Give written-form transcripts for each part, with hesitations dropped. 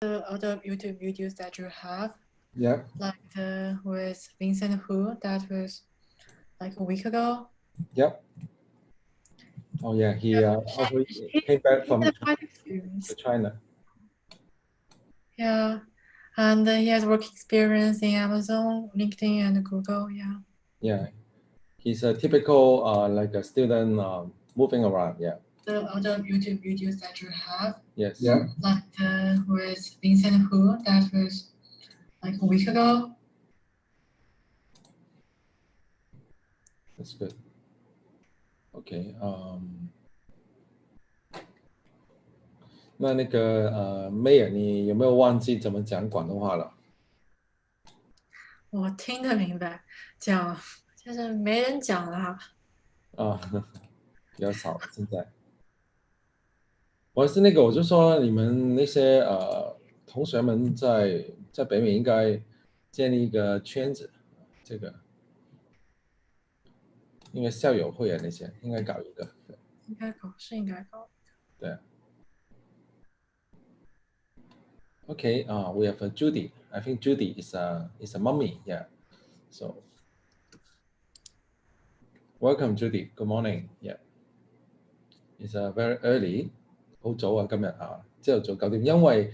the other YouTube videos that you have, Yeah. like the with Vincent Hu, that was like a week ago. Yep. Oh yeah, he also came back He from had quite experience. China. Yeah, and he has work experience in Amazon, LinkedIn, and Google. Yeah. Yeah, he's a typical like a student moving around. Yeah. The other YouTube videos that you have, Yes. Yeah. like the with Vincent Hu, that was like a week ago. That's good. Okay. 那个May， 你有没有忘记怎么讲广东话了？我听得明白，讲就是没人讲啦。啊，比较少现在。我是那个，我就说你们那些同学们在北美应该建立一个圈子，这个应该校友会啊那些应该搞一个。应该搞是应该搞。对。Okay, we have Judy. I think Judy is a mummy. Yeah. So welcome, Judy. Good morning. Yeah. It's very early. 好早啊，今日朝頭早9點，因為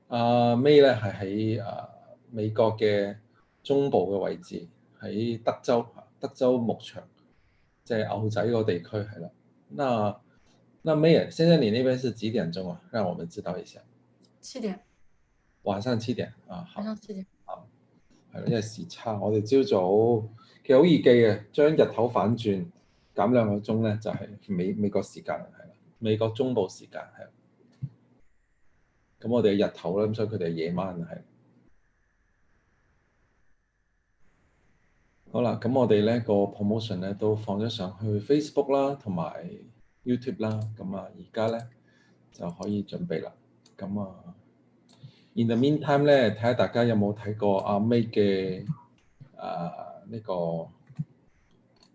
May 咧係喺美國嘅中部嘅位置，喺德州牧場，即係牛仔個地區係啦。那 May， 現在你那邊是幾點鐘啊？讓我們知道一下。7點。晚上7點啊，好。晚上7點。係咯，因為時差，我哋朝早其實好易記嘅，將日頭反轉減2個鐘咧，就係美國時間係啦，美國中部時間係。咁我哋係日頭啦，咁所以佢哋係夜晚係。好啦，咁我哋咧個 promotion 咧都放咗上去 Facebook 啦，同埋 YouTube 啦，咁而家咧就可以準備啦。咁in the meantime 咧，睇下大家有冇睇過阿 May 嘅呢個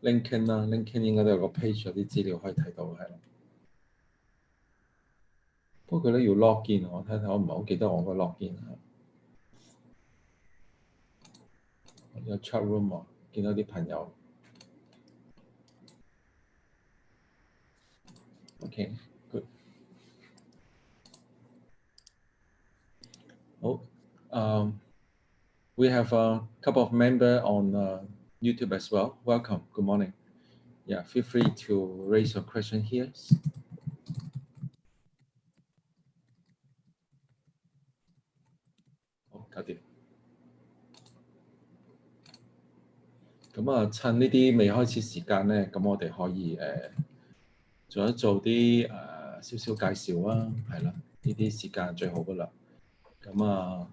LinkedIn 啦 ，LinkedIn 應該都有個 page 有啲資料可以睇到係啦。不過佢咧要 log in， 我睇睇，我唔係好記得我個 log in 有 chat room 啊，見到啲朋友。OK, good. Oh, we have a couple of members on YouTube as well. Welcome. Good morning. Yeah, feel free to raise your question here. 好，搞掂。咁趁呢啲未開始時間咧，咁我哋可以做啲少少介紹啊，係啦，呢啲時間最好噶啦。咁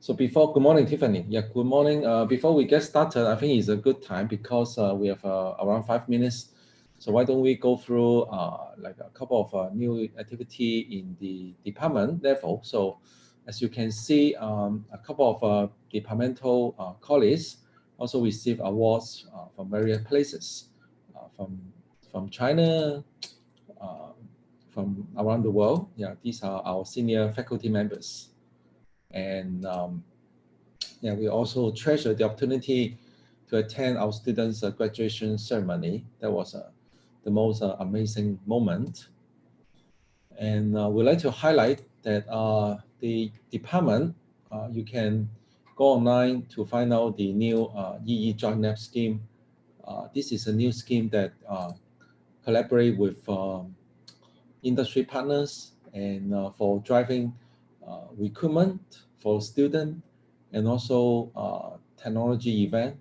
So good morning, Tiffany. Yeah, good morning. Before we get started, I think it's a good time because we have around 5 minutes. So why don't we go through like a couple of new activity in the department level. So as you can see, a couple of departmental colleagues also receive awards from various places, from China, from around the world. Yeah, these are our senior faculty members. And yeah, we also treasure the opportunity to attend our students' graduation ceremony. That was the most amazing moment. And we'd like to highlight that the department, you can go online to find out the new EE Joint Lab scheme. This is a new scheme that collaborate with industry partners and for driving recruitment for students and also technology event.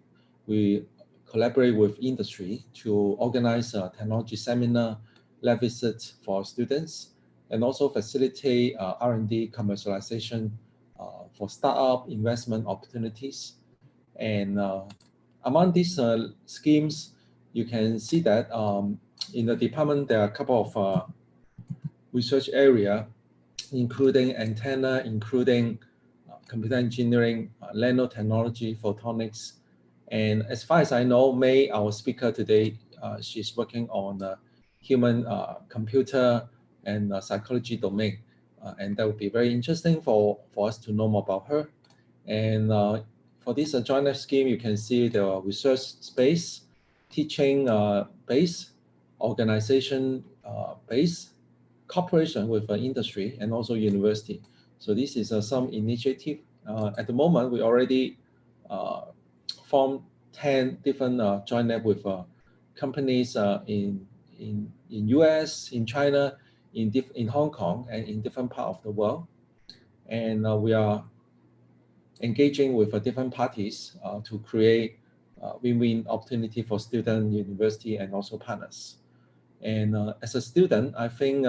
We collaborate with industry to organize a technology seminar, lab visits for students, and also facilitate R&D commercialization for startup investment opportunities. And among these schemes, you can see that in the department, there are a couple of research area, including antenna, including computer engineering, nanotechnology, photonics. And as far as I know, May, our speaker today, she's working on human computer and psychology domain. and that would be very interesting for us to know more about her. And for this joiner scheme, you can see the research space, teaching base, organization base, cooperation with industry, and also university. So this is some initiative. At the moment, we already formed 10 different joint lab with companies in US, in China, in Hong Kong, and in different parts of the world. And we are engaging with different parties to create win-win opportunity for student, university, and also partners. And as a student, I think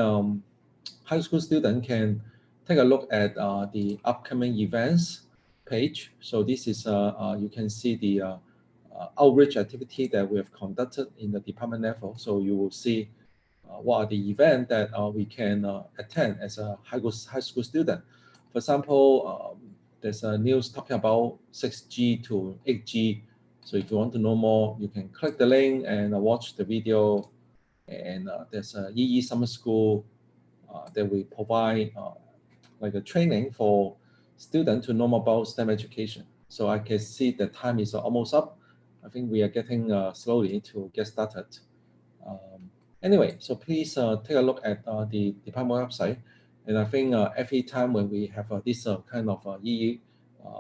high school student can take a look at the upcoming events page. So this is, you can see the outreach activity that we have conducted in the department level. So you will see what are the events that we can attend as a high school student. For example, there's a news talking about 6G to 8G. So if you want to know more, you can click the link and watch the video. And there's a EE summer school that we provide like a training for students to know more about STEM education. So I can see the time is almost up. I think we are getting slowly to get started. Anyway, so please take a look at the department website. And I think every time when we have this kind of EE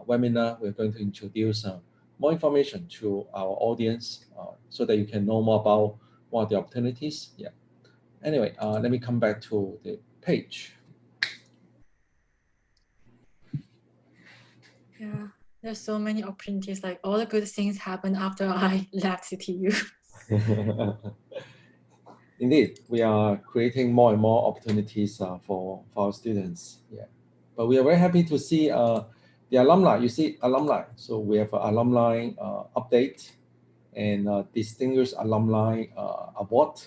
webinar, we're going to introduce more information to our audience so that you can know more about what are the opportunities. Yeah. Anyway, let me come back to the page. Yeah, there's so many opportunities. Like all the good things happen after I left CityU. Indeed, we are creating more and more opportunities for our students. Yeah, but we are very happy to see the alumni. You see alumni. So we have an alumni update and distinguished alumni award,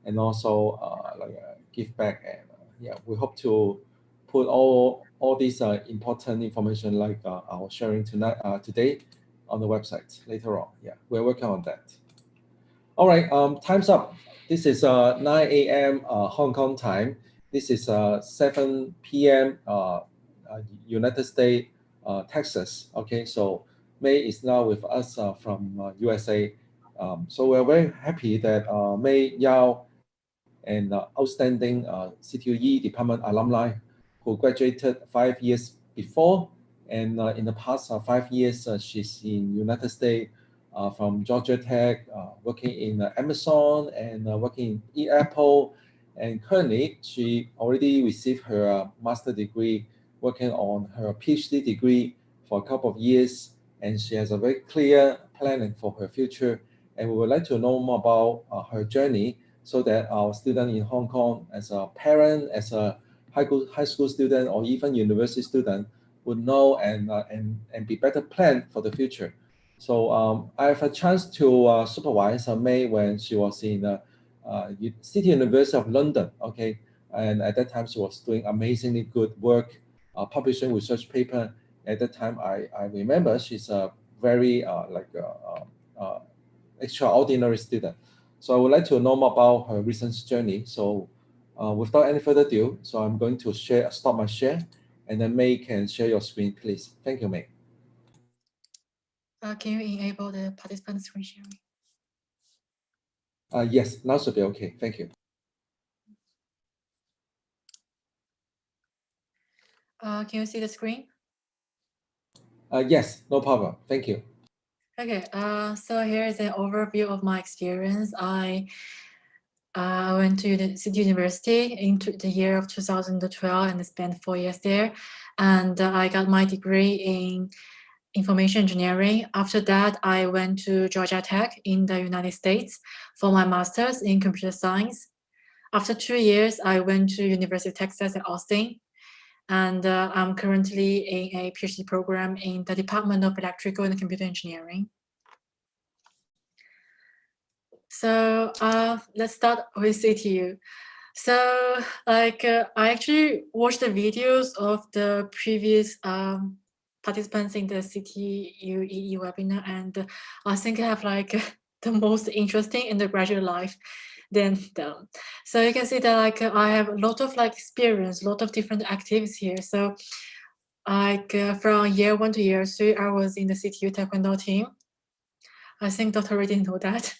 and also like a gift back. And yeah, we hope to put all these important information like our sharing tonight today on the website later on. Yeah, we're working on that. All right, time's up. This is 9 a.m. Hong Kong time. This is 7 p.m. United States, Texas. Okay, so May is now with us from USA. So we're very happy that May Yao and outstanding CityU-EE department alumni who graduated 5 years before. And in the past 5 years, she's in United States from GeorgiaTech, working in Amazon and working in Apple. And currently, she already received her master degree, working on her PhD degree for a couple of years. And she has a very clear planning for her future. And we would like to know more about her journey so that our student in Hong Kong, as a parent, as a high school student, or even university student, would know and be better planned for the future. So I have a chance to supervise May when she was in City University of London. Okay, and at that time she was doing amazingly good work, publishing research paper. At that time, I remember she's a very extraordinary student. So I would like to know more about her recent journey. So without any further ado, so I'm going to stop my share, and then May can share your screen, please. Thank you, May. Can you enable the participant screen sharing? Yes, now should be okay. Thank you. Can you see the screen? Yes, no problem. Thank you. Okay, so here is an overview of my experience. I went to the City University in the year of 2012 and spent 4 years there. And I got my degree in information engineering. After that, I went to GeorgiaTech in the United States for my master's in computer science. After 2 years, I went to University of Texas at Austin. And I'm currently in a PhD program in the Department of Electrical and Computer Engineering. So let's start with CityU. So I actually watched the videos of the previous participants in the CityU-EE webinar, and I think I have the most interesting in the graduate life. then done. So you can see that like I have a lot of like experience, a lot of different activities here. So like from year 1 to year 3, I was in the CityU Taekwondo team. I think Dr. Ray didn't know that.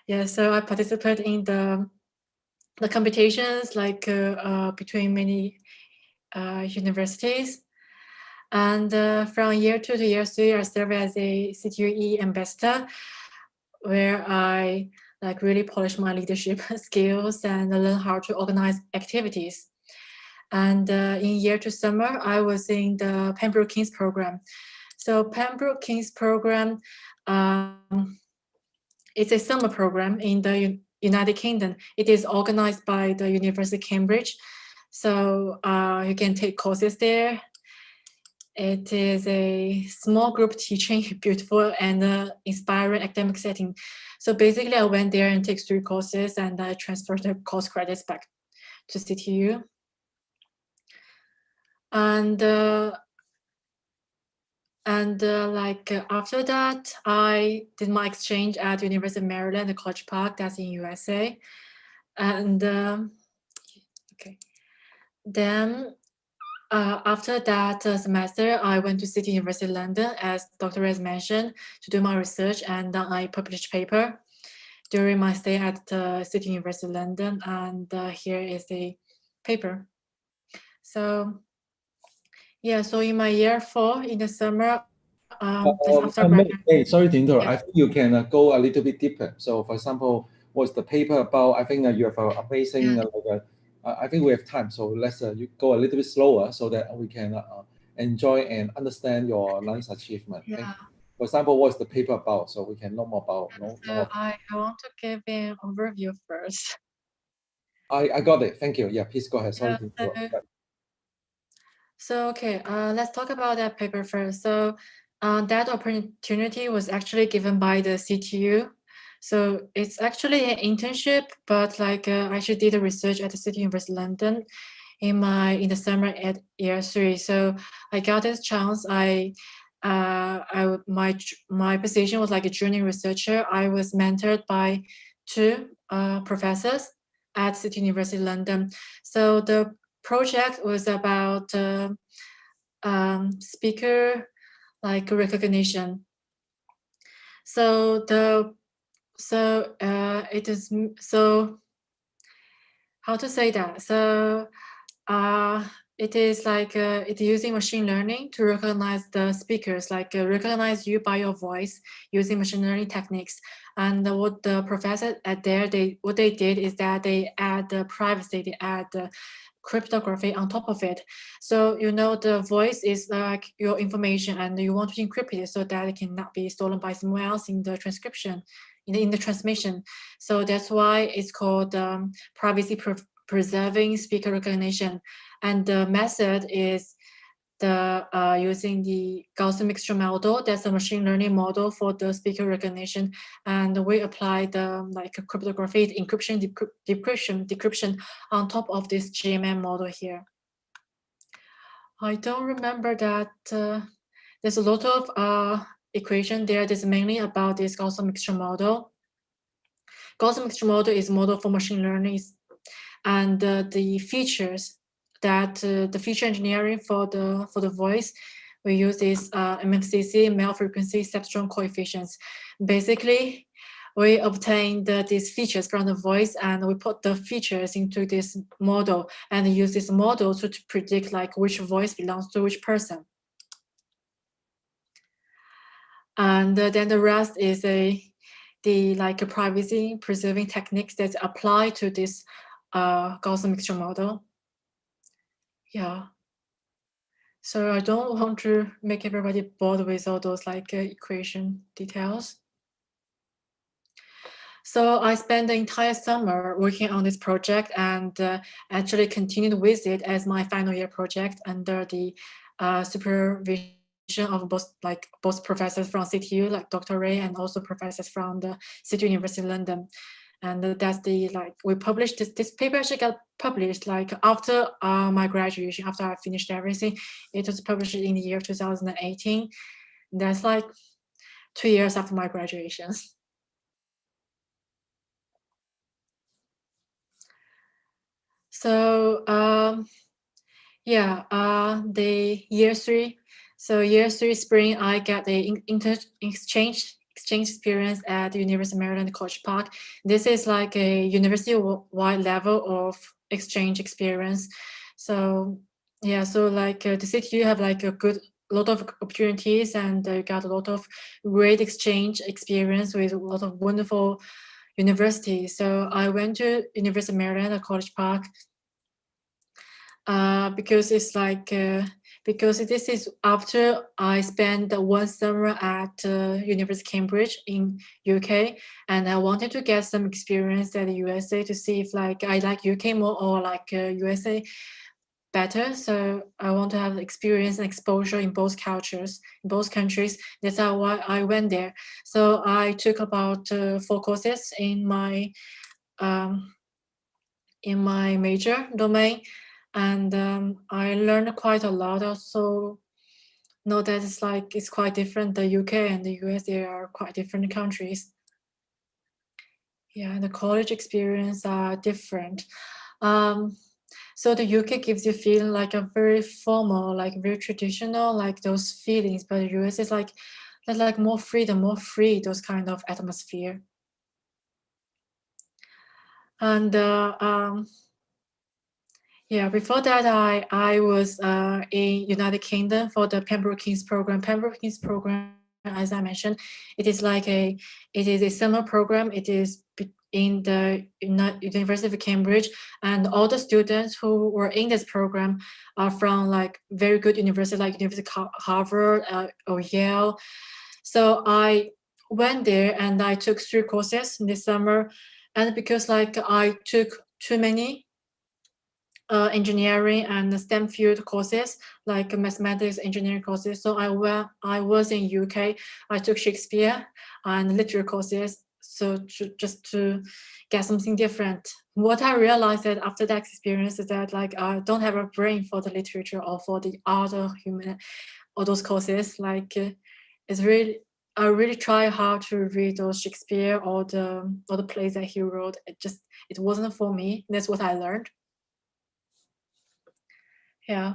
Yeah, so I participate in the competitions like between many universities. And from year 2 to year 3, I serve as a CityU-EE ambassador, where I like really polish my leadership skills and learn how to organize activities. And in year 2 summer, I was in the Pembrokes Program. So Pembrokes Program, it's a summer program in the United Kingdom. It is organized by the University of Cambridge. So you can take courses there. It is a small group teaching, beautiful and inspiring academic setting. So basically, I went there and take 3 courses, and I transferred the course credits back to CityU. And after that, I did my exchange at University of Maryland, College Park, that's in USA. And okay, then after that semester, I went to City University London, as Dr. Rez mentioned, to do my research, and I published paper during my stay at City University London. And here is the paper. So yeah, so in my year 4 in the summer, that's after graduation. Hey, sorry to interrupt. Yeah. I think you can go a little bit deeper. So, for example, what's the paper about? I think you have an amazing, I think we have time. So let's you go a little bit slower so that we can enjoy and understand your nice achievement. Yeah. Thank you. For example, what's the paper about? So we can know more about. So I want to give an overview first. I got it. Thank you. Yeah, please go ahead. Sorry Yeah, to interrupt. So okay, let's talk about that paper first. So that opportunity was actually given by the CTU. So it's actually an internship, but like I actually did a research at the City University London in the summer at year 3. So I got this chance. My position was like a junior researcher. I was mentored by 2 professors at City University London. So the project was about speaker like recognition. So it is how to say that. So it is like it's using machine learning to recognize the speakers, like recognize you by your voice using machine learning techniques. And what the professor at there, what they did is that they add the privacy, they add the cryptography on top of it. So the voice is like your information, and you want to encrypt it so that it cannot be stolen by someone else in the transcription, in the transmission. So that's why it's called privacy preserving speaker recognition. And the method is using the Gaussian mixture model. That's a machine learning model for the speaker recognition. And we apply the cryptography, encryption, decryption on top of this GMM model here. I don't remember that there's a lot of equation there. That's mainly about this Gaussian mixture model. Gaussian mixture model is a model for machine learning, and the features that the feature engineering for the voice, we use this MFCC, male frequency cepstron coefficients. Basically, we obtain these features from the voice, and we put the features into this model and use this model to predict like which voice belongs to which person. And then the rest is the privacy preserving techniques that apply to this Gaussian mixture model. Yeah. So I don't want to make everybody bored with all those equation details. So I spent the entire summer working on this project, and actually continued with it as my final year project under the supervision of both professors from CTU, like Dr. Ray, and also professors from the City University London. And that's we published this paper actually got published after my graduation, after I finished everything. It was published in the year 2018. That's 2 years after my graduation. So yeah, the year 3. So year 3 spring, I got the exchange experience at the University of Maryland College Park. This is like a university-wide level of exchange experience. So yeah, so like the CityU have like a lot of opportunities, and got a lot of great exchange experience with a lot of wonderful universities. So I went to University of Maryland at College Park because it's like because this is after I spent 1 summer at University of Cambridge in UK, and I wanted to get some experience at the USA to see if like I like UK more or like USA better. So I want to have experience and exposure in both cultures, in both countries. That's why I went there. So I took about 4 courses in my major domain, and I learned quite a lot. Also know that it's quite different. The UK and the US, they are quite different countries. Yeah, the college experience are different. So the UK gives you feeling like a very formal, like very traditional, like those feelings, but the US is like there's like more freedom, more free, those kind of atmosphere. And yeah, before that, I was in United Kingdom for the Pembrokes Program. Pembrokes Program, as I mentioned, it is a summer program. It is in the University of Cambridge, and all the students who were in this program are from like very good universities, like University of Harvard or Yale. So I went there and I took 3 courses in this summer, and because like I took too many engineering and STEM field courses, like mathematics engineering courses. So I was in UK. I took Shakespeare and literature courses. So just to get something different. What I realized that after that experience is that like I don't have a brain for the literature or for the other human or those courses. Like it's really I really try hard to read those Shakespeare or the plays that he wrote. It wasn't for me. That's what I learned. Yeah.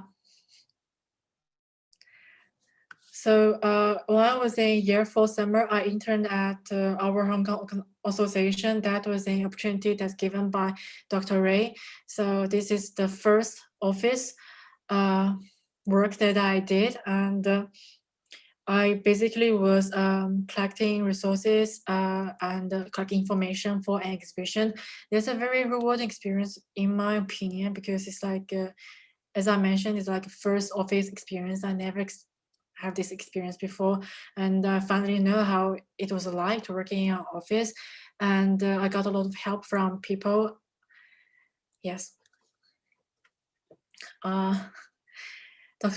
So when I was in year 4 summer, I interned at our Hong Kong association. That was an opportunity that's given by Dr. Ray. So this is the first office work that I did, and I basically was collecting resources and collecting information for an exhibition. There's a very rewarding experience, in my opinion, because it's like, as I mentioned, it's like first office experience. I never have this experience before, and I finally know how it was like to work in an office, and I got a lot of help from people. Yes. Dr.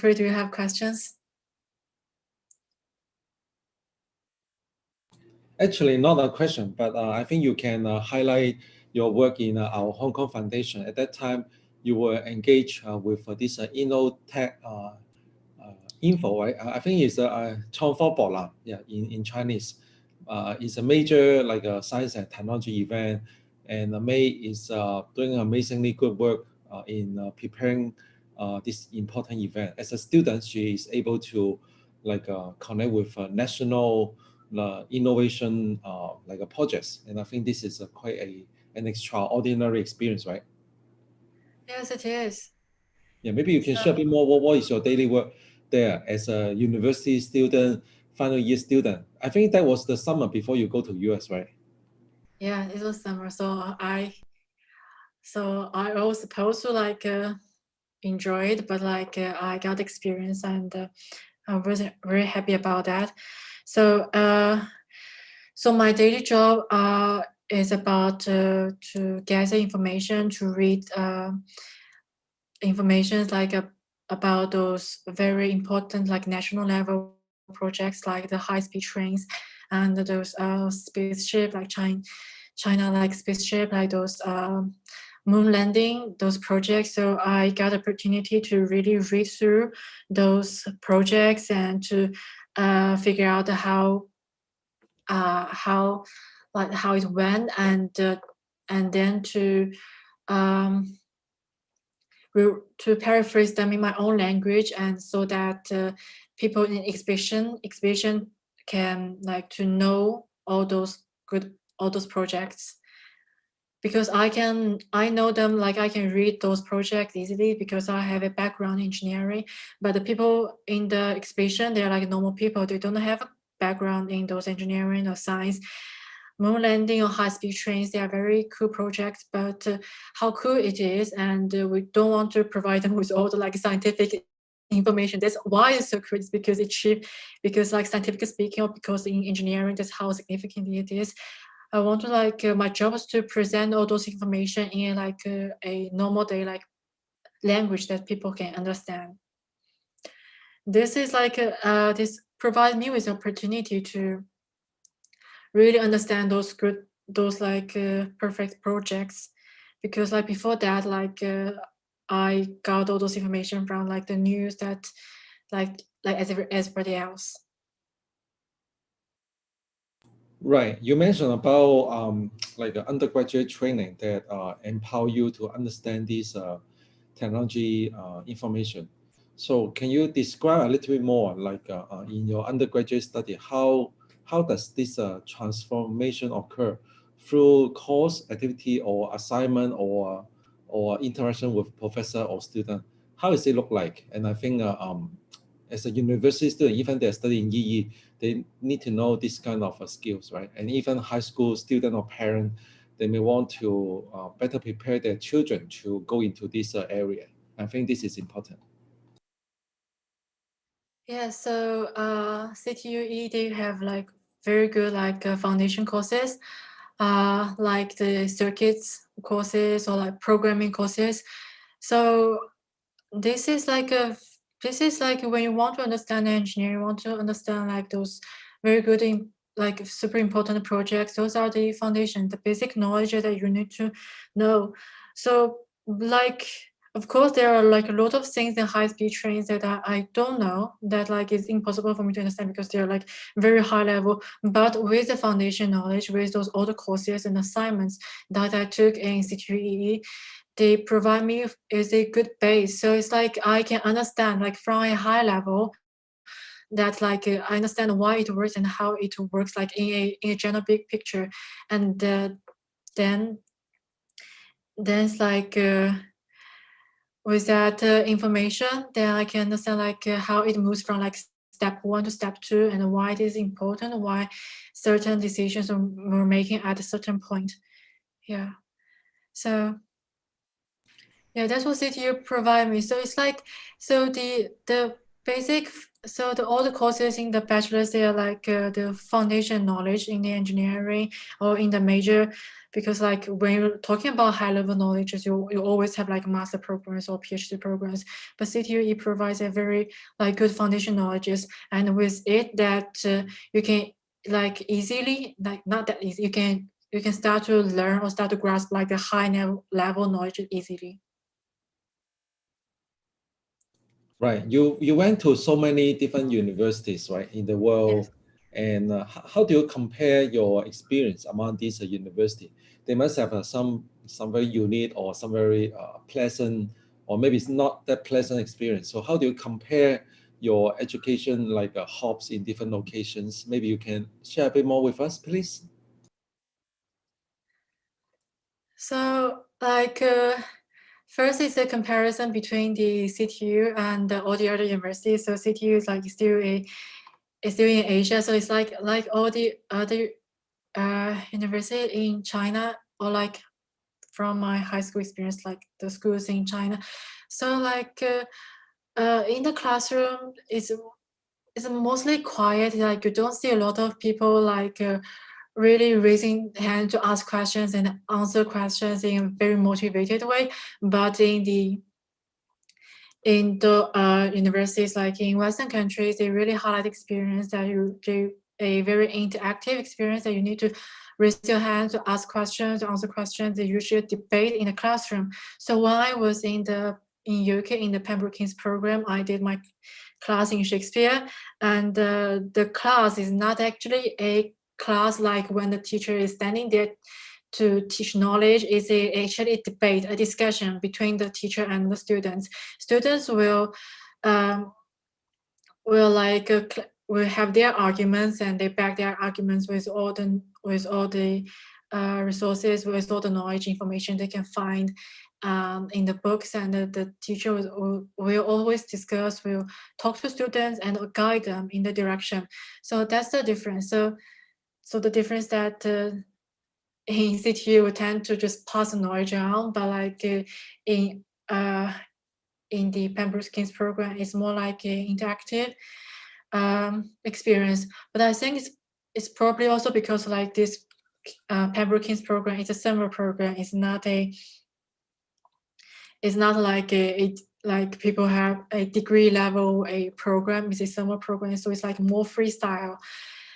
Ray, do you have questions? Actually, not a question, but I think you can highlight your work in our Hong Kong Foundation. At that time, you were engaged with this InnoTech info, right? I think it's a 创科博览, yeah, in Chinese. It's a major like a science and technology event, and May is doing amazingly good work in preparing this important event. As a student, she is able to like connect with national innovation like projects, and I think this is quite an extraordinary experience, right? Yes, it is. Yeah, maybe you can share a bit more. What is your daily work there as a university student, final year student? I think that was the summer before you go to US, right? Yeah, it was summer, so I was supposed to like enjoy it, but like I got experience, and I was very happy about that. So so my daily job is about to gather information, to read information like about those very important like national level projects like the high-speed trains and those spaceship like China like spaceship, like those moon landing, those projects. So I got opportunity to really read through those projects and to figure out how how it went, and then to um, to paraphrase them in my own language, and so that people in exhibition can like to know all those projects, because I know them, like I can read those projects easily because I have a background in engineering. But the people in the exhibition, they're like normal people. They don't have a background in those engineering or science. Moon landing or high-speed trains, they are very cool projects, but how cool it is, and we don't want to provide them with all the like scientific information. That's why it's so cool. It's because it's cheap, because like scientifically speaking, or because in engineering, that's how significant it is. I want to like my job is to present all those information in like a normal day like language that people can understand. This is like this provides me with opportunity to really understand those like perfect projects, because like before that, like I got all those information from like the news that like as everybody else. Right. You mentioned about like undergraduate training that empower you to understand this technology information. So can you describe a little bit more, like in your undergraduate study, how does this transformation occur through course activity or assignment or interaction with professor or student? How does it look like? And I think as a university student, even they're studying EE, they need to know this kind of skills, right? And even high school student or parent, they may want to better prepare their children to go into this area. I think this is important. Yeah, so CityU-EE, they have like very good like foundation courses, like the circuits courses or like programming courses. So this is like when you want to understand engineering, you want to understand like those very good like super important projects. Those are the foundation, the basic knowledge that you need to know. So like of course there are like a lot of things in high-speed trains that I don't know, that like it's impossible for me to understand because they're like very high level. But with the foundation knowledge, with those other courses and assignments that I took in CityU-EE, they provide me is a good base. So it's like I can understand like from a high level that like I understand why it works and how it works like in a general big picture. And then it's like with that information, then I can understand like how it moves from like step 1 to step 2, and why it is important, why certain decisions we're making at a certain point. Yeah. So yeah, that's what CityU provide me. So it's like, so the basic, so all the courses in the bachelor's, they are like the foundation knowledge in the engineering or in the major, because like when you're talking about high level knowledge, you always have like master programs or PhD programs, but CityU-EE provides a very like good foundation knowledges, and with it that you can like easily, like not that easy, you can start to learn or start to grasp like the high level knowledge easily. Right. You went to so many different universities, right, in the world. Yes. And how do you compare your experience among these universities? They must have some very unique or some very pleasant, or maybe it's not that pleasant experience. So how do you compare your education like hops in different locations? Maybe you can share a bit more with us, please. So like first is a comparison between the CityU and all the other universities. So CityU is like still in Asia. So it's like all the other university in China, or like from my high school experience, like the schools in China. So like in the classroom, it's mostly quiet. Like you don't see a lot of people like really raising hand to ask questions and answer questions in a very motivated way. But in the universities, like in Western countries, they really highlight experience that a very interactive experience that you need to raise your hand to ask questions, to answer questions. They usually debate in the classroom. So when I was in UK in the Pembrokes Program, I did my class in Shakespeare, and the class is not actually a class like when the teacher is standing there to teach knowledge is actually a debate, a discussion between the teacher and the students. Students will will have their arguments, and they back their arguments with all the resources, with all the knowledge, information they can find in the books, and the teacher will always discuss, will talk to students and guide them in the direction. So that's the difference. So the difference that in CityU we tend to just pass the knowledge on, but like in the Pembrokes program, it's more like an interactive experience. But I think it's probably also because like this Pembrokes program is a summer program. It's not like like people have a degree level a program. It's a summer program, so it's like more freestyle.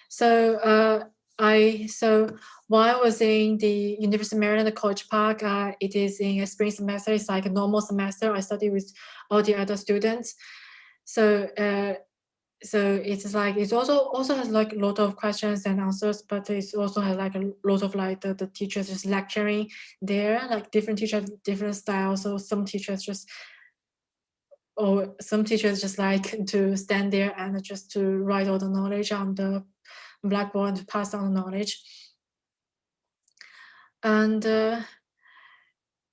So while I was in the University of Maryland College Park, it is in a spring semester. It's like a normal semester. I study with all the other students. So it's like it also has like a lot of questions and answers, but it also has like a lot of like the teachers just lecturing there, like different teachers, different styles. So some teachers just like to stand there and just to write all the knowledge on the blackboard to pass on the knowledge. And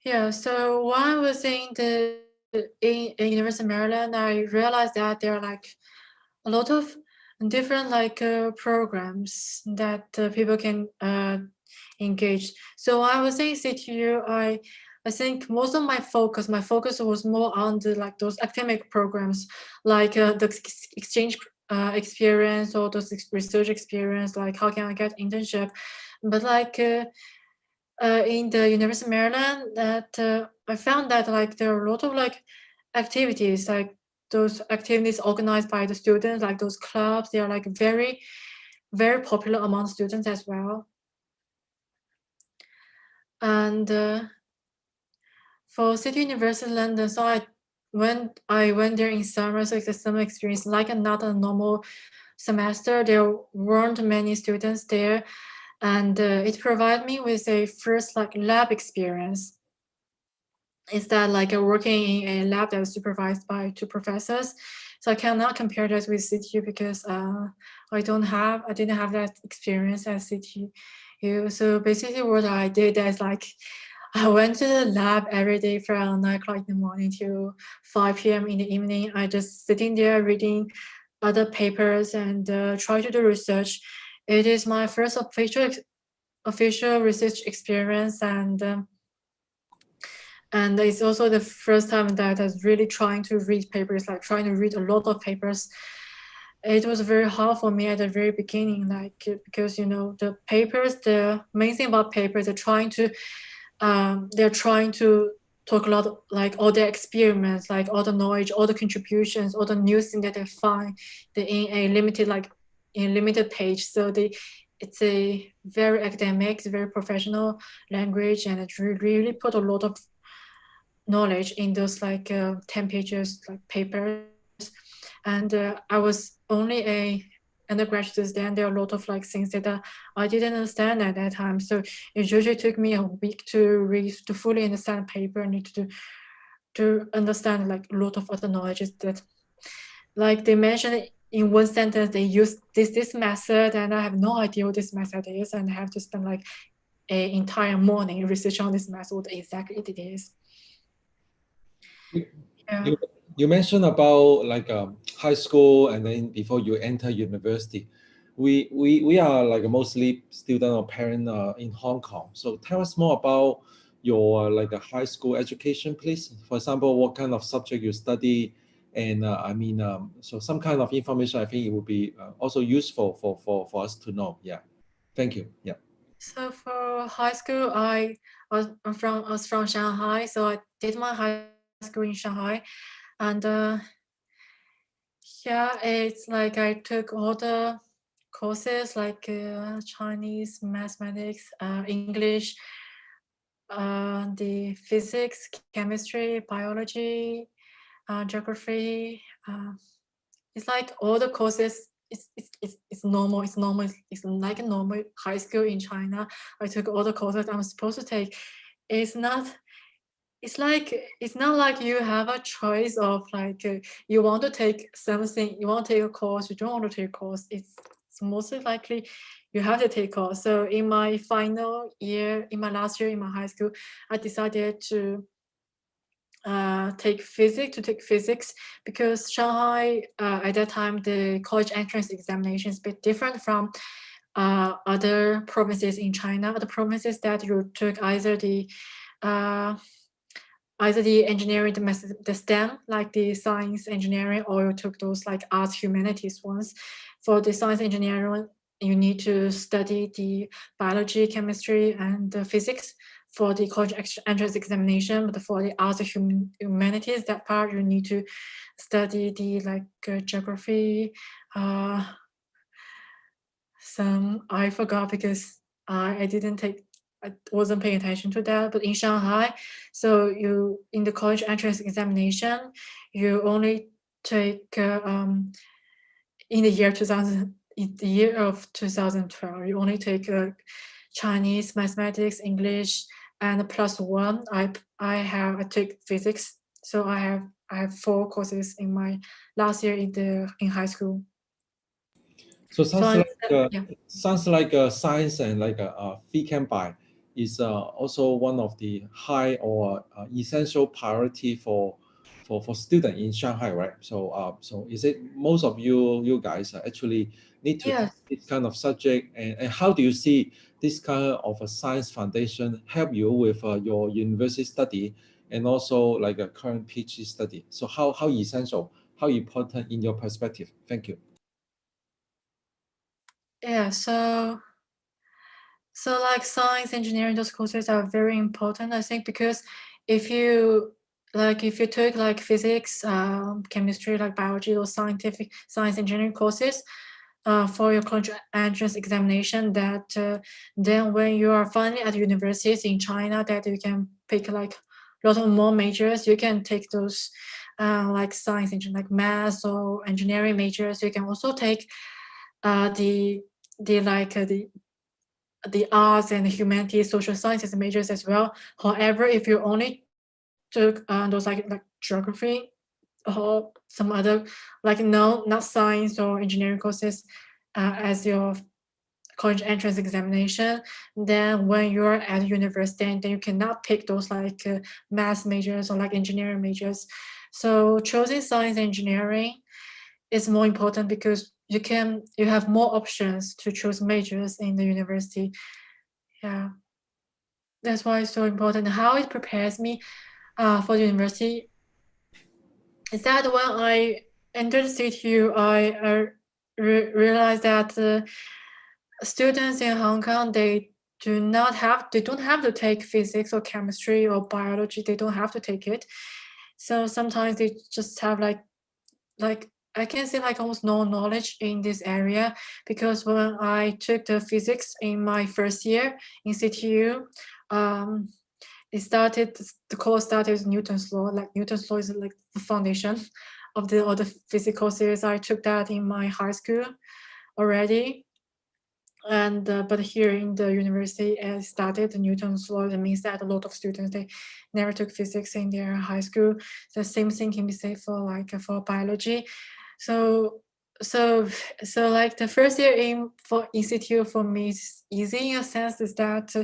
yeah, so while I was in University of Maryland, I realized that there are like a lot of different like programs that people can engage. So I was in CityU, I think most of my focus was more on the like those academic programs, like the exchange experience or those research experience, like how can I get internship. But like in the University of Maryland, that I found that like there are a lot of like activities, like those activities organized by the students, like those clubs, they are like very, very popular among students as well. And for City University London, so I went there in summer, so it's a summer experience, like another normal semester. There weren't many students there, and it provided me with a first like lab experience. Is that like working in a lab that was supervised by 2 professors. So I cannot compare that with CityU because I didn't have that experience at CityU. So basically what I did is like, I went to the lab every day from 9 o'clock in the morning to 5 p.m. in the evening. I just sitting there reading other papers and try to do research. It is my first official research experience, and it's also the first time that I was really trying to read papers, like trying to read a lot of papers. It was very hard for me at the very beginning, like because the papers. The main thing about papers, they're trying to talk a lot, like all their experiments, like all the knowledge, all the contributions, all the new things that they find in a limited page. So it's a very academic, very professional language, and it really put a lot of knowledge in those like 10 pages like papers. And I was only a undergraduate then. There are a lot of like things that I didn't understand at that time, so it usually took me a week to fully understand paper and to understand like a lot of other knowledges that like they mentioned in one sentence they use this method, and I have no idea what this method is, and I have to spend like an entire morning research on this method, what exactly it is. Yeah. You mentioned about like high school and then before you enter university. We are like mostly student or parent in Hong Kong. So tell us more about your like a high school education, please. For example, what kind of subject you study, and so some kind of information. I think it would be also useful for us to know. Yeah, thank you. Yeah. So for high school, I was from Shanghai, so I did my high school in Shanghai, and yeah, it's like I took all the courses like Chinese, mathematics, English, the physics, chemistry, biology, geography. It's like all the courses it's normal. It's normal. It's like a normal high school in China. I took all the courses I'm supposed to take. It's not. It's not like you have a choice of like you want to take something, you want to take a course, you don't want to take a course. It's mostly likely you have to take a course. So in my final year, in my last year in my high school, I decided to take physics because Shanghai at that time the college entrance examination is a bit different from other provinces in China. Other provinces that you took either the engineering, the STEM, like the science engineering, or you took those like arts humanities ones. For the science engineering, you need to study the biology, chemistry, and physics for the college entrance examination. But for the arts humanities, that part you need to study the like geography. Some I forgot because I didn't take. I wasn't paying attention to that. But in Shanghai, so you in the college entrance examination, you only take in the year 2000, in the year of 2012, you only take Chinese, mathematics, English, and +1. I take physics, so I have 4 courses in my last year in high school. So sounds So like yeah. sounds like science and like fee can buy is also one of the high or essential priority for student in Shanghai, right? So is it most of you guys actually need to Yes. take this kind of subject, and how do you see this kind of a science foundation help you with your university study and also like a current PhD study? So how essential, how important in your perspective? Thank you. Yeah, so like science, engineering, those courses are very important, I think, because if you took like physics, chemistry, like biology, or scientific science engineering courses for your college entrance examination, that then when you are finally at universities in China, that you can pick like a lot of more majors. You can take those like science engineering, like math or engineering majors. You can also take the arts and humanities, social sciences majors as well. However, if you only took those like geography or some other like no, not science or engineering courses as your college entrance examination, then when you're at university, then you cannot pick those like math majors or like engineering majors. So choosing science engineering is more important because you have more options to choose majors in the university. Yeah, that's why it's so important. How it prepares me for the university is that when I entered CityU, I realized that students in Hong Kong, they don't have to take physics or chemistry or biology. They don't have to take it. So sometimes they just have like I can say like almost no knowledge in this area, because when I took the physics in my first year in CityU, um, the course started with Newton's law. Like Newton's law is like the foundation of all the physical series. I took that in my high school already. And but here in the university, I started the Newton's law. That means that a lot of students, they never took physics in their high school. The same thing can be said for biology. So like the first year in institute for me is easy in a sense, is that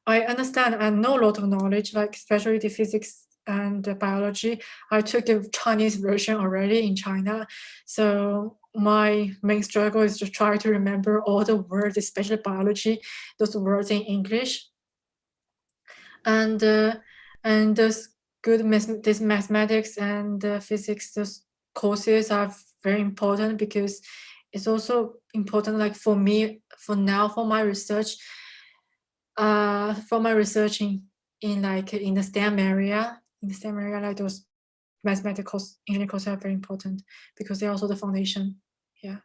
I understand and know a lot of knowledge, like especially the physics and the biology. I took the Chinese version already in China. So my main struggle is to try to remember all the words, especially biology, those words in English. And those this mathematics and physics, those courses are very important because it's also important, like for me, for my research, in like in the STEM area, like those mathematical engineering courses are very important because they're also the foundation. Yeah.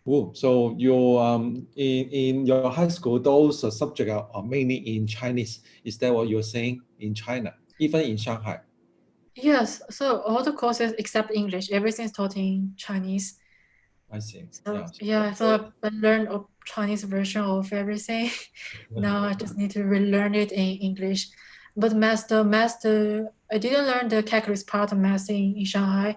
Cool. So your in your high school, those subjects are mainly in Chinese. Is that what you're saying in China, even in Shanghai? Yes, so all the courses except English, everything is taught in Chinese. I see. So Yeah. yeah, so I learned a Chinese version of everything. Now I just need to relearn it in English. But I didn't learn the calculus part of math in Shanghai.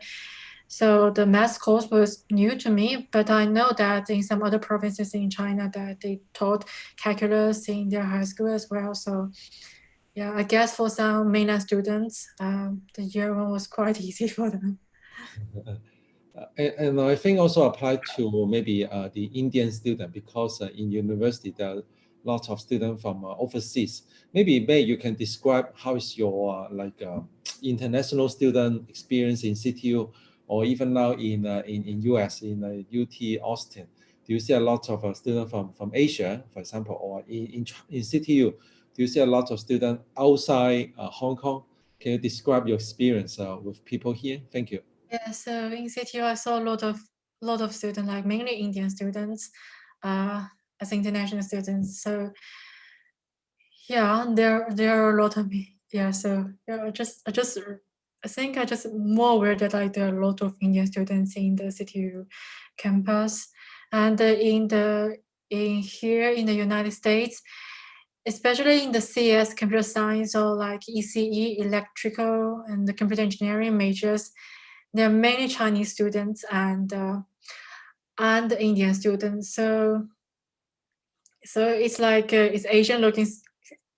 So the math course was new to me, but I know that in some other provinces in China that they taught calculus in their high school as well. So yeah, I guess for some mainland students, the year one was quite easy for them. And I think also apply to maybe the Indian student because in university there are lots of students from overseas. Maybe May, you can describe how is your international student experience in CTU or even now in US in UT Austin. Do you see a lot of students from Asia, for example, or in CTU? Do you see a lot of students outside Hong Kong? Can you describe your experience with people here? Thank you. Yeah, so in CTU, I saw a lot of students, like mainly Indian students, as international students. So yeah, there are a lot of yeah. So yeah, I think I just more aware that like there are a lot of Indian students in the CTU campus, and in here in the United States, especially in the CS computer science or like ECE electrical and the computer engineering majors, there are many Chinese students and Indian students. So it's like it's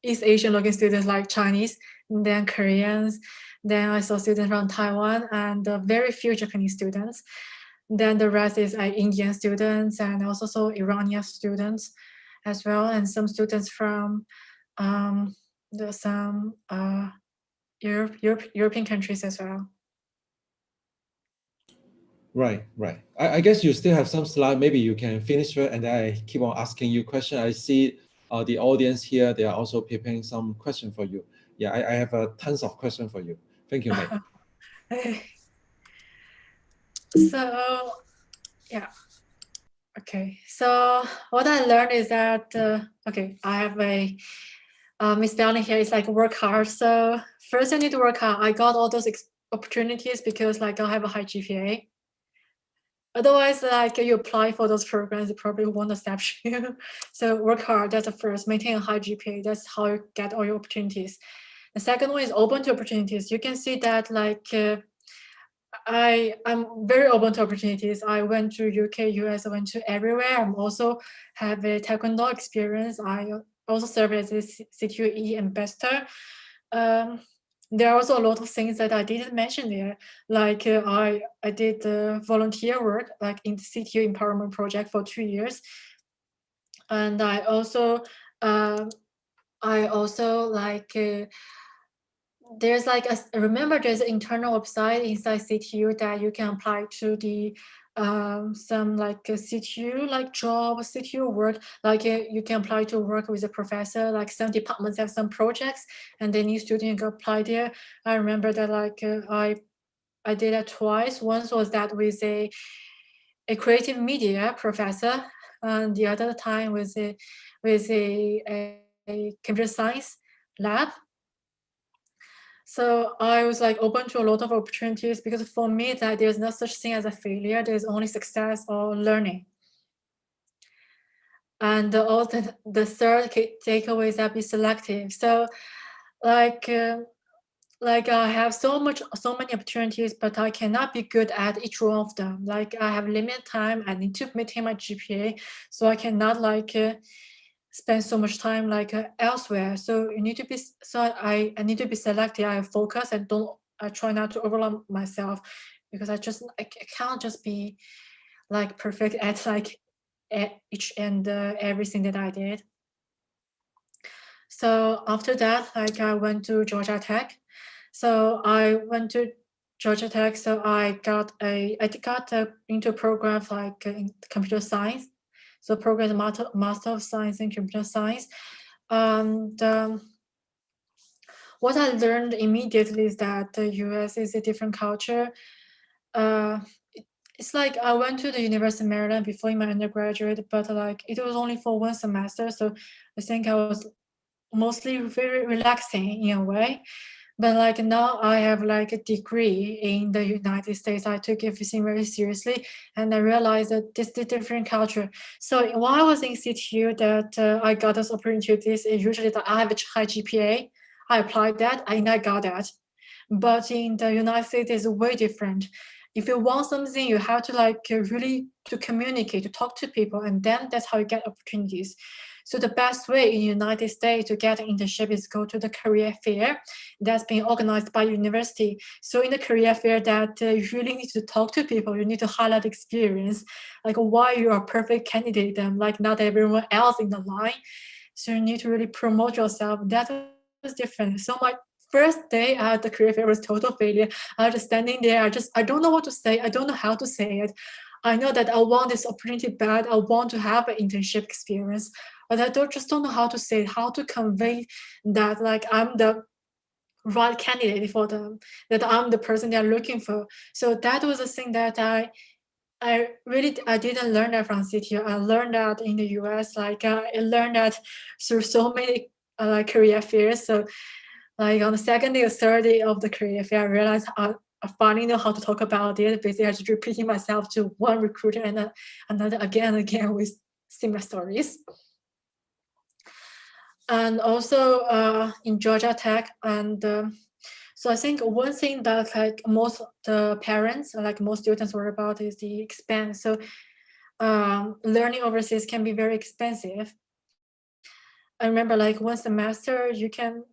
East Asian looking students like Chinese, then Koreans, then I saw students from Taiwan and very few Japanese students. Then the rest is Indian students and I also saw Iranian students as well, and some students from um, some European countries as well. Right, right. I guess you still have some slide. Maybe you can finish it, and I keep on asking you question. I see the audience here. They are also preparing some question for you. Yeah, I have tons of question for you. Thank you, May. So yeah, okay. So what I learned is that okay, I have a misspelling here. It's like work hard. So first, I need to work hard. I got all those opportunities because like I have a high GPA. Otherwise, like you apply for those programs, they probably won't accept you. So work hard. That's the first. Maintain a high GPA. That's how you get all your opportunities. The second one is open to opportunities. You can see that like I'm very open to opportunities. I went to UK, US. I went to everywhere. I'm also have a taekwondo experience. I also serve as a CityU-EE ambassador. Um, there are also a lot of things that I didn't mention there. Like I did volunteer work like in the CTU empowerment project for 2 years, and um, I also like. There's like remember there's an internal website inside CTU that you can apply to the some like a CTU like job, CTU work, like you can apply to work with a professor, like some departments have some projects and then new student can apply there. I remember that like I did that twice. Once was that with a creative media professor, and the other time was a computer science lab. So I was like open to a lot of opportunities because for me that there's no such thing as a failure. There's only success or learning. And also the third takeaway is that be selective. So like like I have so many opportunities, but I cannot be good at each one of them. Like I have limited time. I need to maintain my GPA, so I cannot like spend so much time like elsewhere. So you need to be. So I need to be selective. I focus and don't. I try not to overwhelm myself because I can't just be like perfect at like at each and everything that I did. So after that, like I went to Georgia Tech. So I went to Georgia Tech. So I got into a program like in computer science. So program is Master of Science in Computer Science. And what I learned immediately is that the US is a different culture. Uh, it's like I went to the University of Maryland before in my undergraduate, but like it was only for one semester. So I think I was mostly very relaxing in a way. But like now I have like a degree in the United States. I took everything very seriously, and I realized that this is a different culture. So while I was in CityU, that I got this opportunities. Usually that I have a high GPA. I applied that and I got that. But in the United States, it's way different. If you want something, you have to like really to communicate, to talk to people, and then that's how you get opportunities. So the best way in the United States to get an internship is go to the career fair that's being organized by university. So in the career fair, that you really need to talk to people. You need to highlight experience, like why you are a perfect candidate, and like not everyone else in the line. So you need to really promote yourself. That was different. So my first day at the career fair was total failure. I was just standing there. I don't know what to say. I don't know how to say it. I know that I want this opportunity bad. I want to have an internship experience, but I don't know how to say it, how to convey that like I'm the right candidate for them, that I'm the person they're looking for. So that was a thing that I didn't learn that from CTU. I learned that in the US. Like I learned that through so many like career fairs. So like on the second day or third day of the career fair, I realized I finally know how to talk about it. Basically, I just repeating myself to one recruiter and another again and again with similar stories. And also in GeorgiaTech, and so I think one thing that like most the parents, like most students worry about is the expense. So learning overseas can be very expensive. I remember like one semester you can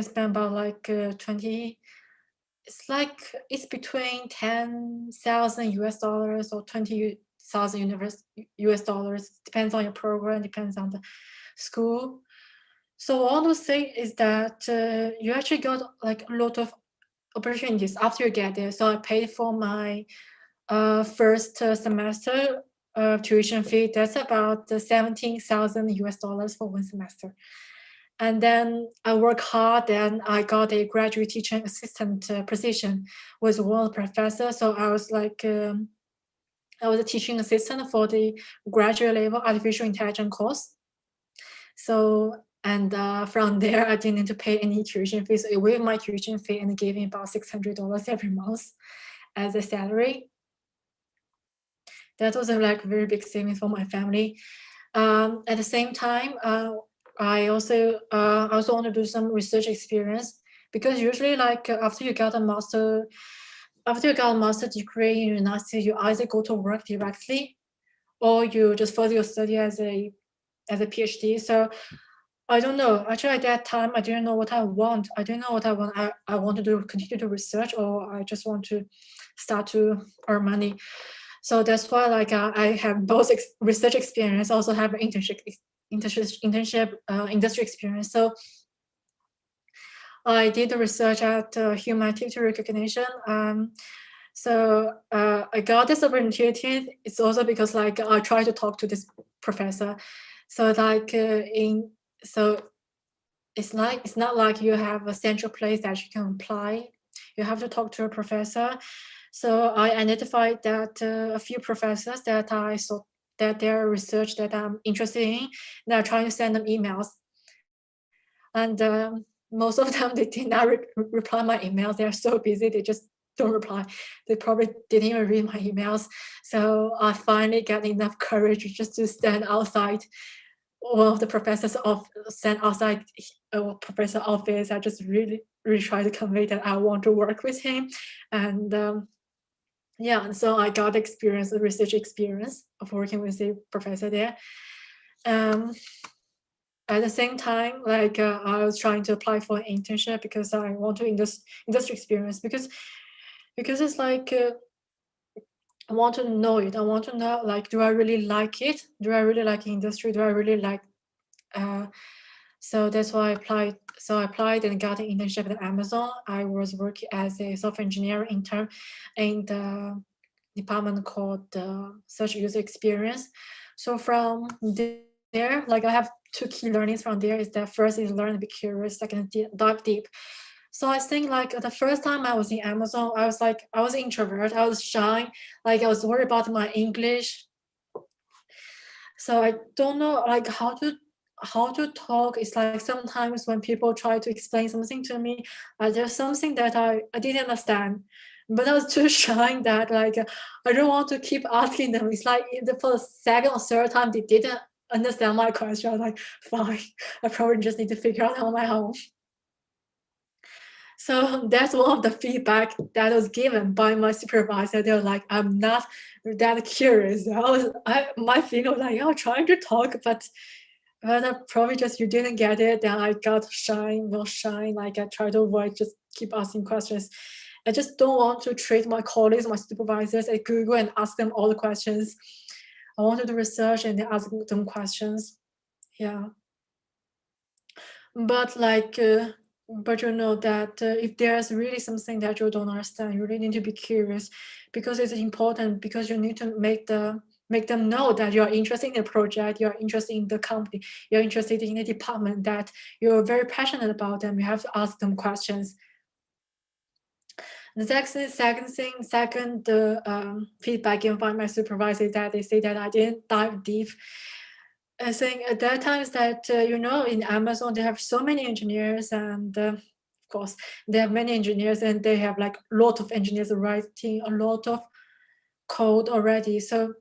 spend about like 20. It's between 10,000 US dollars or 20,000 US dollars. Depends on your program, depends on the school. So all those things is that you actually got like a lot of opportunities after you get there. So I paid for my first semester tuition fee. That's about 17,000 US dollars for one semester. And then I work hard and I got a graduate teaching assistant position with one professor. So I was like, I was a teaching assistant for the graduate level artificial intelligence course. So, and from there, I didn't need to pay any tuition fees. So I waived my tuition fee and gave me about $600 every month as a salary. That was a like very big saving for my family. At the same time, I also want to do some research experience, because usually like after you got a master degree in university, you either go to work directly or you just further your study as a PhD. So I don't know. Actually, at that time, I didn't know what I want. I didn't know what I want. I want to do continue to research, or I just want to start to earn money. So that's why like I have both research experience, also have internship industry experience. So I did the research at human activity recognition. So I got this opportunity. It's also because like I tried to talk to this professor. So like it's not like you have a central place that you can apply. You have to talk to a professor. So I identified that a few professors that I saw that their research that I'm interested in, and I'm trying to send them emails. And most of them, they did not reply my emails. They're so busy, they just don't reply. They probably didn't even read my emails. So I finally got enough courage just to stand outside one of the professors stand outside professor office. I just really try to convey that I want to work with him. And yeah, and so I got experience, the research experience of working with the professor there. At the same time, like I was trying to apply for an internship because I want to industry experience, because it's like I want to know it. I want to know, like, do I really like it? Do I really like industry? Do I really like so that's why I applied. So I applied and got an internship at Amazon. I was working as a software engineer intern in the department called Search User Experience. So from there, like I have two key learnings from there. Is that first is learn to be curious, second dive deep. So I think like the first time I was in Amazon, I was introvert. I was shy. Like I was worried about my English. So I don't know like how to how to talk. It's like sometimes when people try to explain something to me, there's something that I didn't understand, but I was too shy that like I don't want to keep asking them. It's like for the second or third time they didn't understand my question. I was like, fine, I probably just need to figure out on my own. So that's one of the feedback that was given by my supervisor. They were like, I'm not that curious. My feeling was like, I'm trying to talk, but probably just you didn't get it. Then I got shy, real shy. Like I try to avoid, just keep asking questions. I just don't want to treat my colleagues, my supervisors at Google and ask them all the questions. I want to do research and then ask them questions. Yeah. But like, but you know that if there's really something that you don't understand, you really need to be curious, because it's important, because you need to make them know that you're interested in the project, you're interested in the company, you're interested in the department, that you're very passionate about them. You have to ask them questions. The second feedback given by my supervisor is that they say that I didn't dive deep. I think at that time is that, in Amazon, they have so many engineers, and of course, they have many engineers, and they have like a lot of engineers writing a lot of code already. So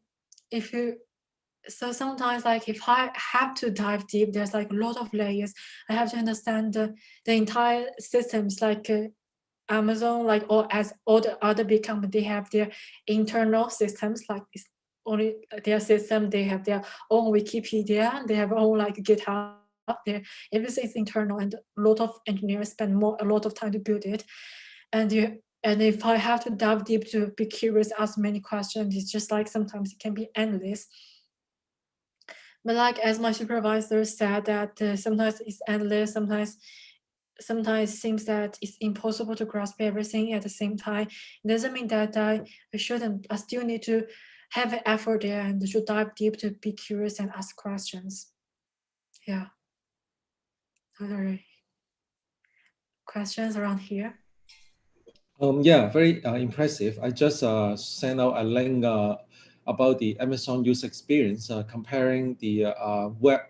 sometimes like if I have to dive deep, there's like a lot of layers. I have to understand the entire systems, like Amazon, like all the other big companies, they have their internal systems, like it's only their system. They have their own Wikipedia. They have own like GitHub. Everything is internal, and a lot of engineers spend a lot of time to build it. And if I have to dive deep to be curious, ask many questions, it's just like sometimes it can be endless. But like as my supervisor said, that sometimes it's endless, sometimes it seems that it's impossible to grasp everything at the same time. It doesn't mean that I shouldn't. I still need to have an effort there and to dive deep, to be curious and ask questions. Yeah. Other questions around here? Yeah, very impressive. I just sent out a link about the Amazon user experience, comparing the web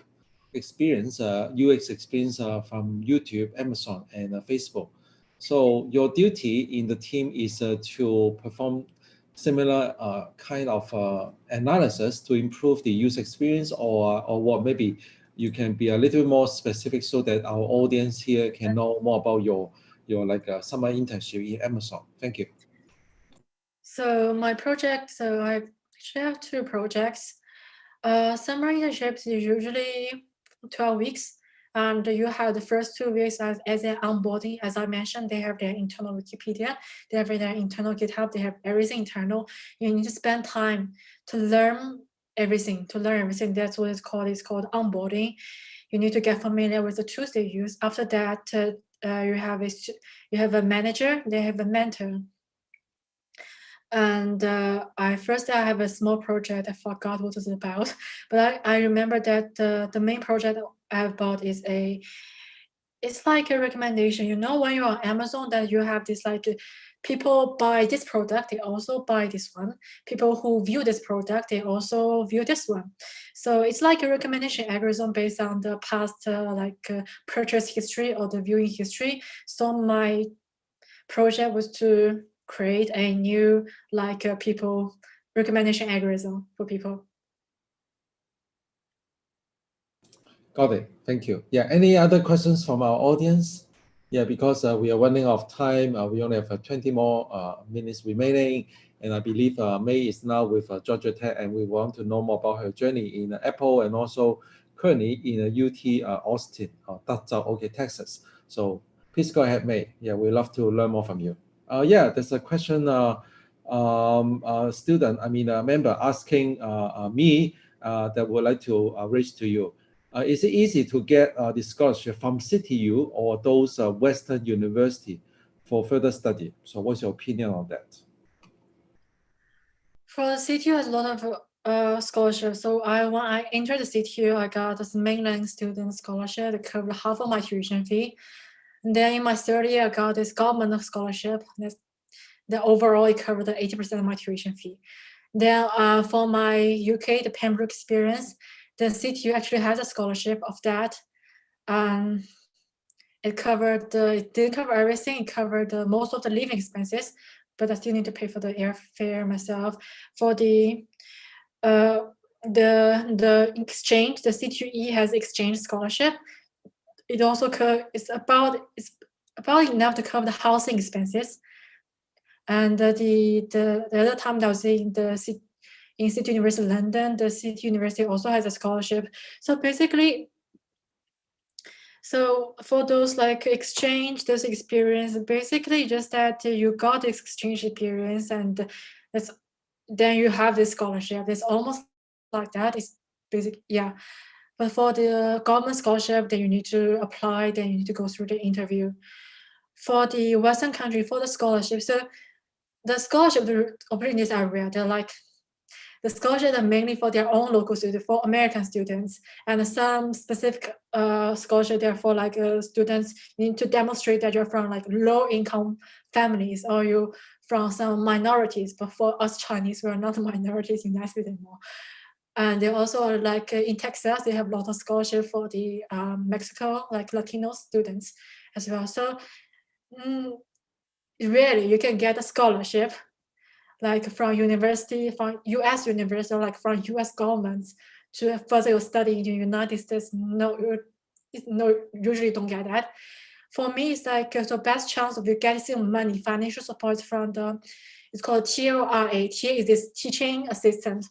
experience, UX experience from YouTube, Amazon, and Facebook. So your duty in the team is to perform similar kind of analysis to improve the user experience, or what? Maybe you can be a little more specific so that our audience here can know more about your like summer internship in Amazon. Thank you. So my project, so I actually have two projects. Summer internships is usually 12 weeks, and you have the first 2 weeks as an onboarding. As I mentioned, they have their internal Wikipedia, they have their internal GitHub, they have everything internal. You need to spend time to learn everything, That's what it's called. It's called onboarding. You need to get familiar with the tools they use. After that, you have a manager, they have a mentor. And I have a small project. I forgot what it's about, but I remember that the main project I have about is it's like a recommendation. When you're on Amazon, that you have this like people buy this product, they also buy this one. People who view this product, they also view this one. So it's like a recommendation algorithm based on the past purchase history or the viewing history. So my project was to create a new people recommendation algorithm for people. Got it. Thank you. Yeah. Any other questions from our audience? Yeah, because we are running out of time. We only have 20 more minutes remaining. And I believe May is now with GeorgiaTech, and we want to know more about her journey in Apple, and also currently in UT Austin, Texas. So please go ahead, May. Yeah, we'd love to learn more from you. Yeah, there's a question, student, member asking me that would like to raise to you. Is it easy to get the scholarship from CityU or those Western university for further study? So what's your opinion on that? For CityU has a lot of scholarships. So when I entered the CityU, I got this mainland student scholarship that covered half of my tuition fee. And then in my third year, I got this government scholarship that overall it covered 80% of my tuition fee. Then for my UK, the Pembrokes experience, the CityU actually has a scholarship of that. It didn't cover everything. It covered most of the living expenses, but I still need to pay for the airfare myself. For the exchange, the CityU-EE has exchange scholarship. It also it's about enough to cover the housing expenses. And the other time that I was in City University London, the City University also has a scholarship. So basically, so for those like exchange, those experience, basically just that you got this exchange experience and then you have this scholarship. It's almost like that. It's basic, yeah. But for the government scholarship, then you need to apply, then you need to go through the interview. For the Western country, for the scholarship, so the scholarship opportunities are rare. They're like, the scholarships are mainly for their own local students, for American students, and some specific scholarship there for like students need to demonstrate that you're from like low-income families or you from some minorities. But for us Chinese, we are not minorities in United States anymore. And they also like in Texas, they have a lot of scholarship for the Mexico, like Latino students as well. So really, you can get a scholarship like from university, from US university, or like from US governments to further your study in the United States. No, usually don't get that. For me, it's like the best chance of you getting some money, financial support from it's called TORA. TA is this teaching assistant.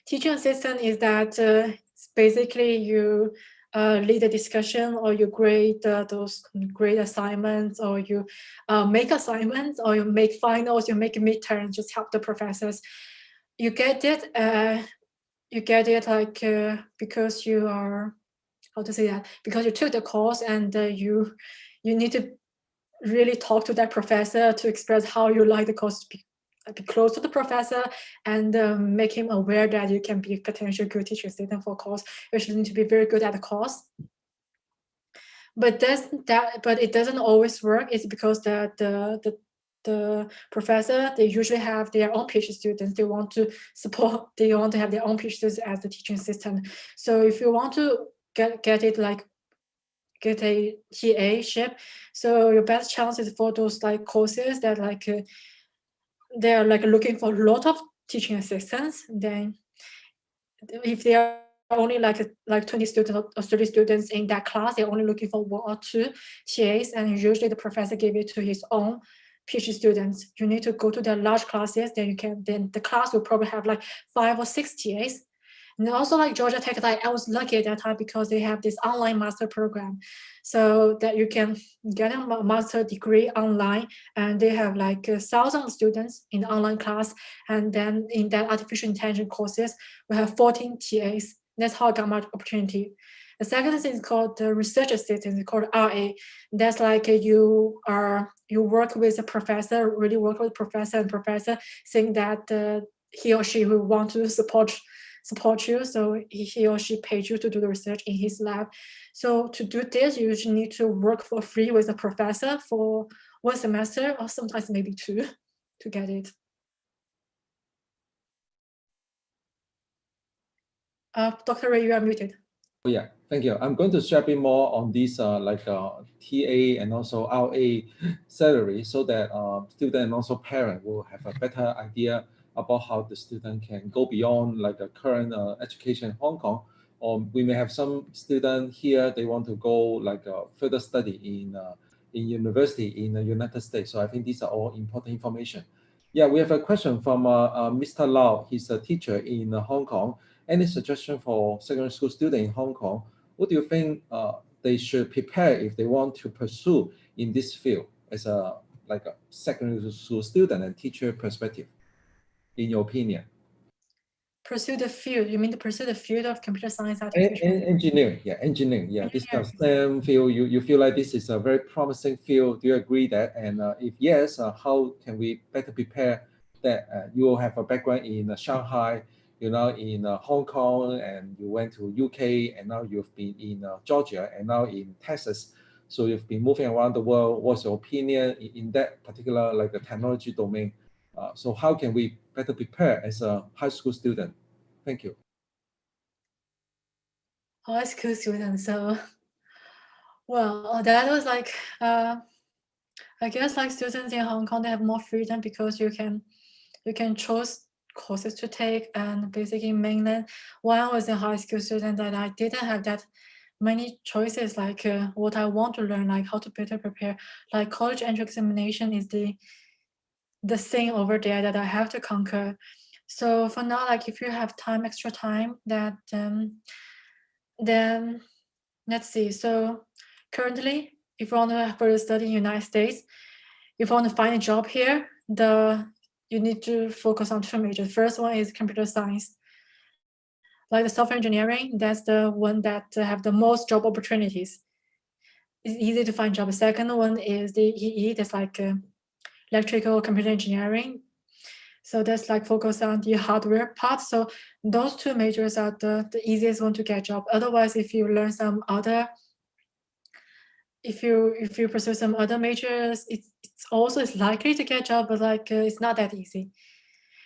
Teaching assistant is that basically you lead a discussion or you grade those grade assignments or you make assignments or you make finals, you make midterms, just help the professors. You get it like because you are, how to say that, because you took the course and you need to really talk to that professor to express how you like the course to be close to the professor and make him aware that you can be a potential good teacher assistant for a course. You should need to be very good at the course. But it doesn't always work. It's because the professor, they usually have their own PhD students. They want to have their own PhD students as the teaching assistant. So if you want to get it like get a TA-ship, so your best chance is for those like courses that like they're like looking for a lot of teaching assistants. Then if they are only like 20 students or 30 students in that class, they're only looking for 1 or 2 TAs, and usually the professor gave it to his own PhD students. You need to go to the large classes, then the class will probably have like 5 or 6 TAs. And also like GeorgiaTech, like I was lucky at that time because they have this online master program, so that you can get a master degree online, and they have like 1,000 students in the online class, and then in that artificial intelligence courses, we have 14 TAs. That's how I got my opportunity. The second thing is called the research assistant, it's called RA. That's like you work with a professor, really work with professor, and professor saying that he or she will want to support you, so he or she pays you to do the research in his lab. So to do this, you usually need to work for free with a professor for 1 semester or sometimes maybe 2 to get it. Dr. Ray, you are muted. Oh, yeah, thank you. I'm going to share a bit more on this TA and also RA salary so that student and also parent will have a better idea about how the student can go beyond like a current education in Hong Kong. Or we may have some student here, they want to go like further study in university in the United States. So I think these are all important information. Yeah, we have a question from Mr. Lau. He's a teacher in Hong Kong. Any suggestion for secondary school students in Hong Kong? What do you think they should prepare if they want to pursue in this field as a secondary school student and teacher perspective, in your opinion? Pursue the field, you mean to pursue the field of computer science, artificial engineering, yeah, this kind of STEM field, you feel like this is a very promising field. Do you agree that? And if yes, how can we better prepare that you will have a background in Shanghai, in Hong Kong, and you went to UK, and now you've been in Georgia, and now in Texas. So you've been moving around the world. What's your opinion in that particular like the technology domain? So how can we better prepare as a high school student? Thank you. high school student. So, well, that was like, I guess like students in Hong Kong, they have more freedom because you can choose courses to take, and basically in mainland, when I was a high school student, that I didn't have that many choices, like what I want to learn, like how to better prepare. Like college entrance examination is the thing over there that I have to conquer. So for now, like if you have time, extra time, that then let's see. So currently, if you want to further study in United States, if you want to find a job here, you need to focus on two majors. First one is computer science. Like the software engineering, that's the one that have the most job opportunities. It's easy to find job. The second one is the EE, that's like electrical computer engineering. So that's like focus on the hardware part. So those two majors are the easiest one to get job. Otherwise, if you learn some other, if you pursue some other majors, it's also it's likely to get job, but like it's not that easy.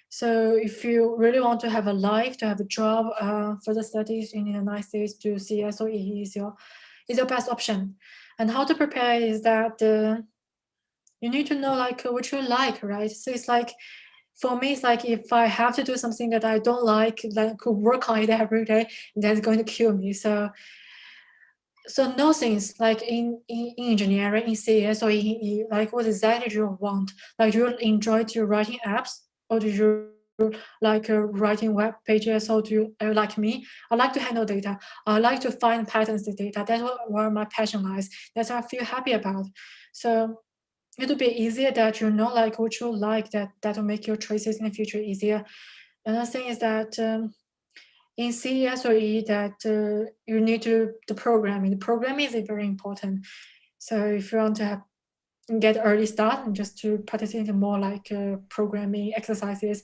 So if you really want to have a life, to have a job, further studies in the United States, to CS or EE is your best option. And how to prepare is that you need to know like what you like, right? So it's like, for me, it's like if I have to do something that I don't like work on it every day, that's going to kill me. So know things like in engineering, in CS or in EE, like what exactly do you want? Like do you enjoy to writing apps, or do you like writing web pages, or do you like me? I like to handle data. I like to find patterns in data. That's where my passion lies. That's what I feel happy about. So it'll be easier that you know like what you like, that will make your choices in the future easier. Another thing is that in CS or E that you need to the programming. The programming is very important. So if you want to get early start and just to participate in more like programming exercises.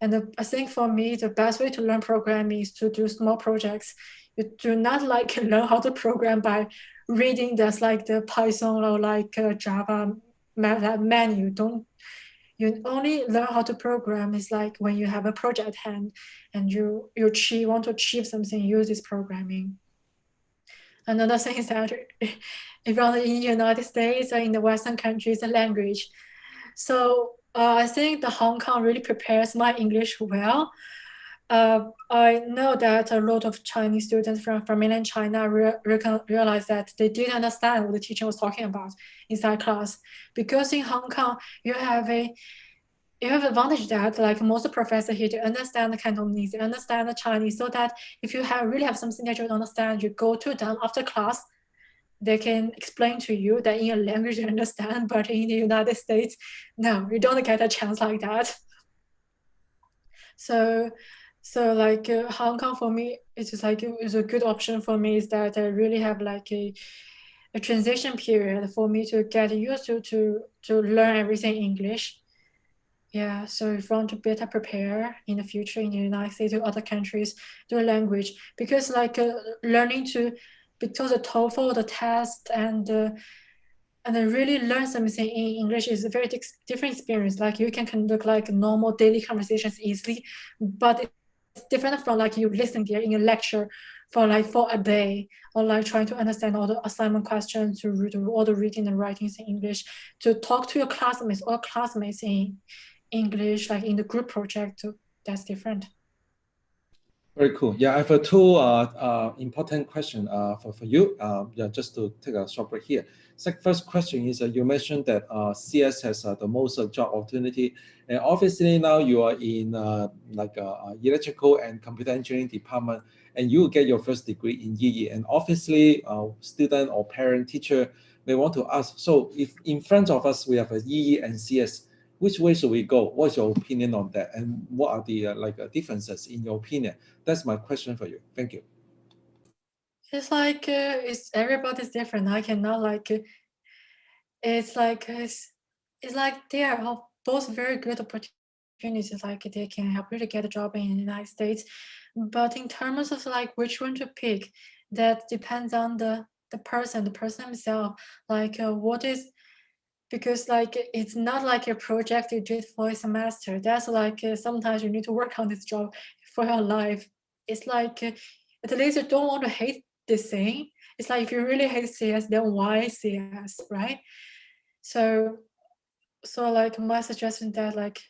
And I think for me, the best way to learn programming is to do small projects. You do not like learn how to program by reading just like the Python or like Java menu. Don't You only learn how to program is like when you have a project at hand and you want to achieve something, use this programming. Another thing is that if you're in the United States or in the Western countries, the language. So I think the Hong Kong really prepares my English well. I know that a lot of Chinese students from mainland China realize that they didn't understand what the teacher was talking about inside class. Because in Hong Kong, you have advantage that like most professors here, they understand the Cantonese, they understand the Chinese, so that if you really have something that you don't understand, you go to them after class, they can explain to you that in a language you understand. But in the United States, no, you don't get a chance like that. So like Hong Kong for me, it's just like it's a good option for me, is that I really have like a transition period for me to get used to learn everything English. Yeah, so if you want to better prepare in the future in the United States or other countries, the language, because like learning to, because the TOEFL, the test, and then really learn something in English is a very different experience. Like you can conduct like normal daily conversations easily, but it's different from like you listening there in a lecture for a day, or like trying to understand all the assignment questions, to read all the reading and writings in English, to talk to your classmates in English, like in the group project. That's different. Very cool. Yeah, I have two important question for you. Yeah, just to take a short break here. First question is you mentioned that CS has the most job opportunity, and obviously now you are in like electrical and computer engineering department, and you will get your first degree in EE. And obviously, student or parent teacher may want to ask. So if in front of us we have a EE and CS, which way should we go? What's your opinion on that? And what are the differences in your opinion? That's my question for you. Thank you. It's like everybody's different. I cannot like it's like they are both very good opportunities. Like they can help you to get a job in the United States, but in terms of like which one to pick, that depends on the person himself. Like what is, because like it's not like a project you did for a semester. That's like sometimes you need to work on this job for your life. It's like at least you don't want to hate the same. It's like if you really hate CS, then why CS, right? So like my suggestion that like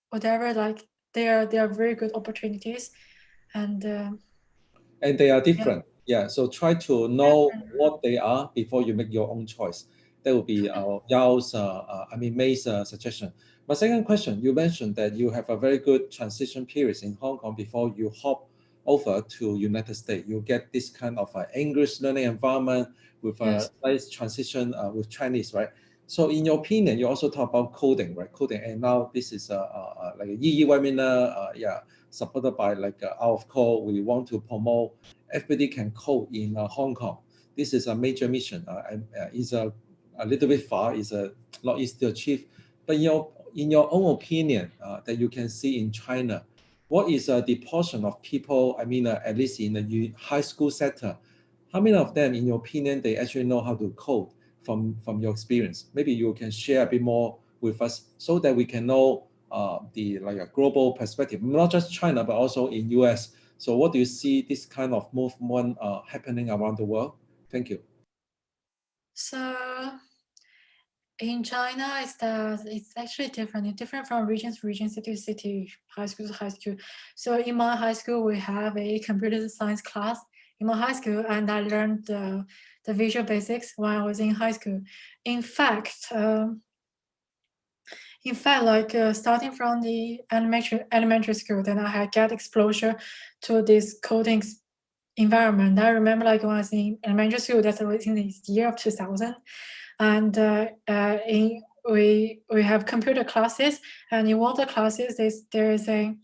whatever, like they are very good opportunities, and they are different. Yeah. So try to know what they are before you make your own choice. That would be Yao's, May's suggestion. My second question, you mentioned that you have a very good transition period in Hong Kong before you hop over to United States. You get this kind of English learning environment with a nice transition with Chinese, right? So in your opinion, you also talk about coding, right? Coding, and now this is like a EE webinar, supported by like out of code. We want to promote everybody can code in Hong Kong. This is a major mission. And it's a little bit far. It's not easy to achieve. But in your own opinion, that you can see in China, what is the portion of people? I mean, at least in the high school sector, how many of them, in your opinion, they actually know how to code from your experience? Maybe you can share a bit more with us so that we can know the like a global perspective, not just China, but also in US. So what do you see this kind of movement happening around the world? Thank you. So in China, it's actually different. It's different from region to region, city to city, high school to high school. So in my high school, we have a computer science class in my high school, and I learned the visual basics when I was in high school. In fact, like starting from the elementary school, then I had get exposure to this coding environment. I remember like when I was in elementary school, that was in the year of 2000, and we have computer classes, and in one of the classes there is a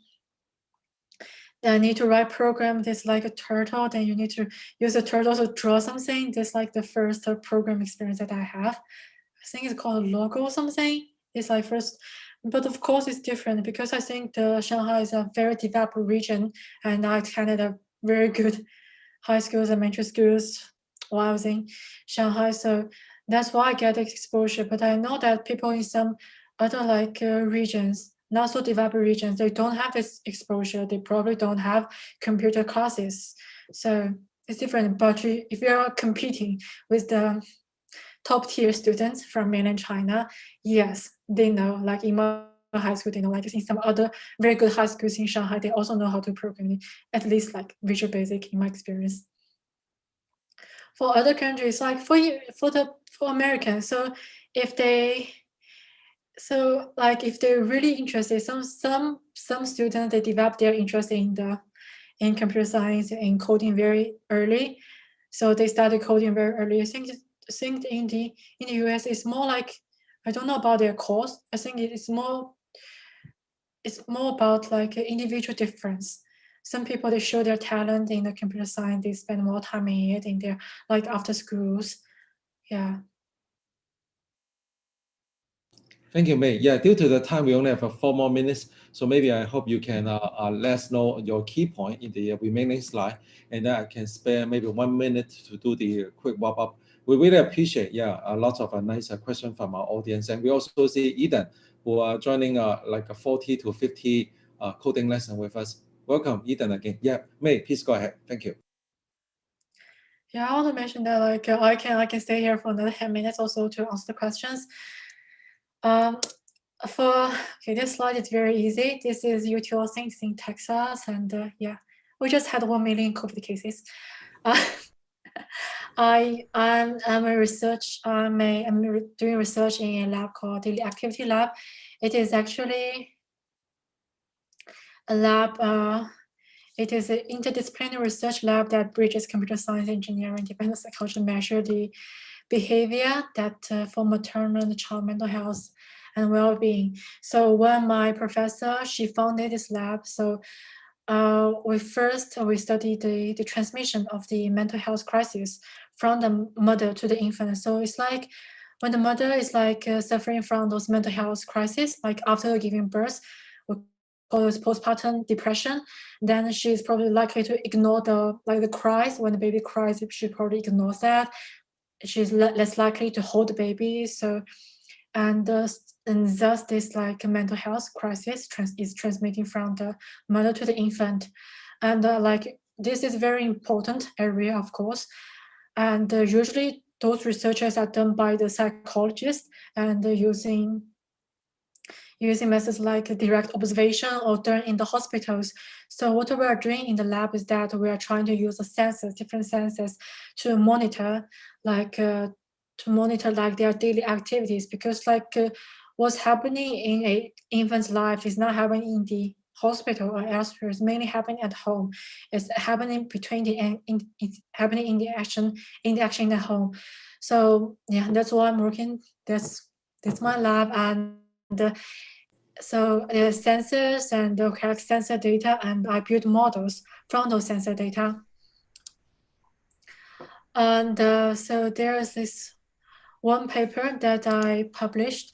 I need to write program. There's like a turtle. Then you need to use a turtle to draw something. That's like the first program experience that I have. I think it's called logo or something. It's like first, but of course it's different because I think the Shanghai is a very developed region, and I attended a very good high schools, elementary schools while I was in Shanghai. So that's why I get exposure. But I know that people in some other like regions, not so developed regions, they don't have this exposure. They probably don't have computer classes. So it's different. But if you're competing with the top tier students from mainland China, yes, they know. Like in my high school, they know. Like in some other very good high schools in Shanghai, they also know how to program, at least like Visual Basic in my experience. For other countries, like for Americans, so if they're really interested, some students, they develop their interest in computer science and coding very early, so they started coding very early. I think in the US it's more like, I don't know about their course. I think it's more about like an individual difference. Some people, they show their talent in the computer science, they spend more time in it in their like after schools. Yeah. Thank you, May. Yeah, due to the time, we only have 4 more minutes. So maybe I hope you can let us know your key point in the remaining slide, and then I can spare maybe 1 minute to do the quick wrap up. We really appreciate, a lot of nice questions from our audience. And we also see Eden, who are joining like a 40 to 50 coding lesson with us. Welcome, Eden, again. Yeah, May, please go ahead. Thank you. Yeah, I want to mention that like I can stay here for another 10 minutes also to answer the questions. This slide is very easy. This is UTL Saints in Texas, and we just had 1 million COVID cases. I'm doing research in a lab called Daily Activity Lab. It is actually a lab. It is an interdisciplinary research lab that bridges computer science, engineering, dependent psychology to measure the behavior that for maternal and child mental health and well-being. So when my professor, she founded this lab, so we studied the transmission of the mental health crisis from the mother to the infant. So it's like when the mother is like suffering from those mental health crises, like after giving birth, we call it postpartum depression, then she's probably likely to ignore the cries. When the baby cries, she probably ignores that. She's less likely to hold the baby. So, and thus this like mental health crisis is transmitting from the mother to the infant. And this is very important area, of course. And usually those researches are done by the psychologists and using methods like direct observation or done in the hospitals. So what we are doing in the lab is that we are trying to use the sensors, different sensors, to monitor like their daily activities, because what's happening in a infant's life is not happening in the hospital or elsewhere. It's mainly happening at home. It's happening it's happening in the action in the home. So yeah, that's why I'm working. That's my lab. And so the sensors and the collect sensor data, and I build models from those sensor data. And so there is this one paper that I published.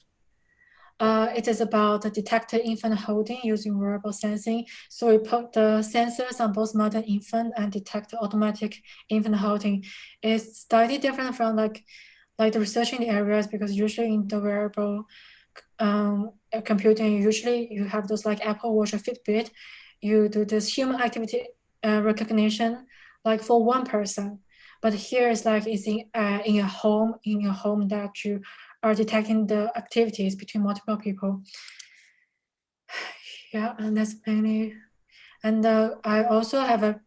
It is about the detected infant holding using wearable sensing. So we put the sensors on both mother and infant and detect automatic infant holding. It's slightly different from like the research in the areas, because usually in the wearable computing, usually you have those like Apple Watch or Fitbit. You do this human activity recognition like for one person. But here it's like it's in your home that you are detecting the activities between multiple people. Yeah, and that's mainly. And I also have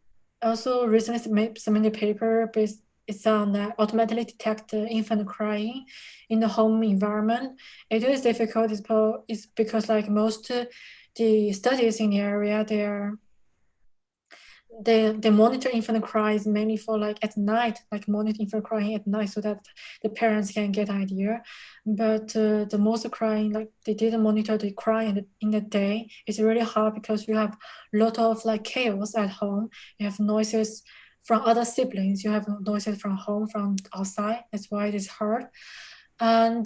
recently submitted a paper based. It's on automatically detect the infant crying in the home environment. It is difficult. It's because like most the studies in the area, they monitor infant cries mainly for like at night, like monitor infant crying at night so that the parents can get idea. But the most crying, like they didn't monitor the crying in the day. It's really hard because you have a lot of like chaos at home. You have noises from other siblings. You have noises from home, from outside. That's why it is hard. And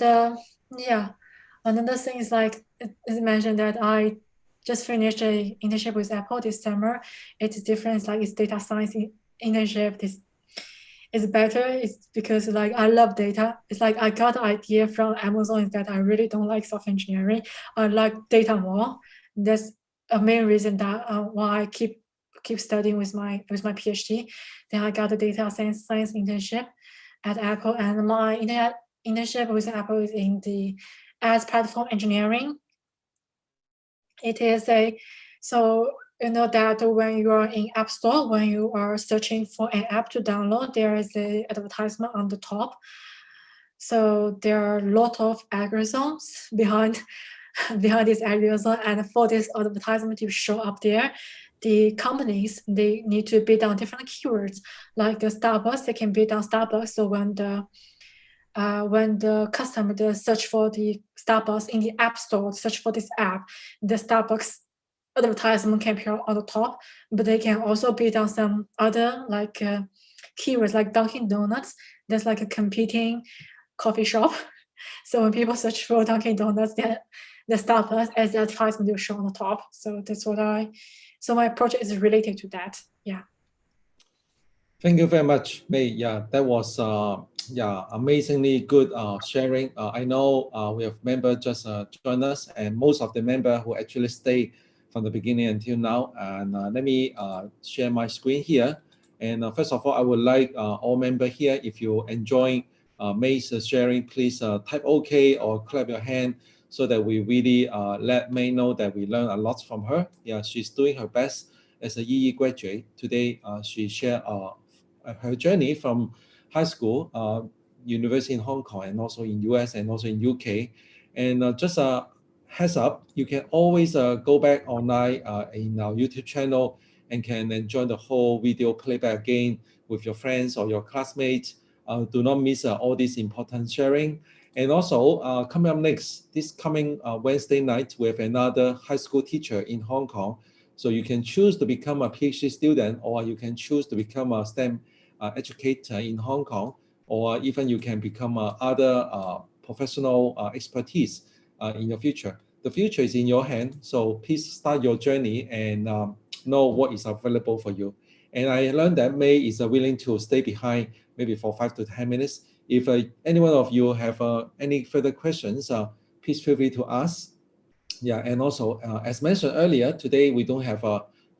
yeah, another thing is like it mentioned that I just finished a internship with Apple this summer. It's different. It's like it's data science internship. This is better. It's because like I love data. It's like I got the idea from Amazon is that I really don't like software engineering. I like data more. That's a main reason that why I keep studying with my PhD. Then I got the data science internship at Apple, and my internship with Apple is in the ads platform engineering. It is so you know that when you are in App Store, when you are searching for an app to download, there is an advertisement on the top. So there are a lot of algorithms behind this algorithm, and for this advertisement to show up there, the companies, they need to bid on different keywords. Like the Starbucks, they can bid on Starbucks. So when the customer does search for the Starbucks in the App Store, search for this app, the Starbucks advertisement can appear on the top, but they can also bid on some other like keywords like Dunkin' Donuts. There's like a competing coffee shop. So when people search for Dunkin' Donuts, the Starbucks as the advertisement will show on the top. So that's what so my project is related to that. Yeah. Thank you very much, May. Yeah, that was amazingly good sharing. I know we have members just join us, and most of the members who actually stay from the beginning until now. And let me share my screen here. And first of all, I would like all members here, if you enjoy May's sharing, please type OK or clap your hand so that we really let May know that we learn a lot from her. Yeah, she's doing her best as a EE graduate. Today, she shared her journey from high school, university in Hong Kong, and also in US and also in UK. And just a heads up, you can always go back online in our YouTube channel and can enjoy the whole video playback again with your friends or your classmates. Do not miss all this important sharing. And also coming up next, this coming Wednesday night, we have another high school teacher in Hong Kong. So you can choose to become a PhD student, or you can choose to become a STEM educator in Hong Kong, or even you can become other professional expertise in your future. The future is in your hand, so please start your journey and know what is available for you. And I learned that May is willing to stay behind maybe for 5 to 10 minutes. If any one of you have any further questions, please feel free to ask. Yeah, and also as mentioned earlier, today we don't have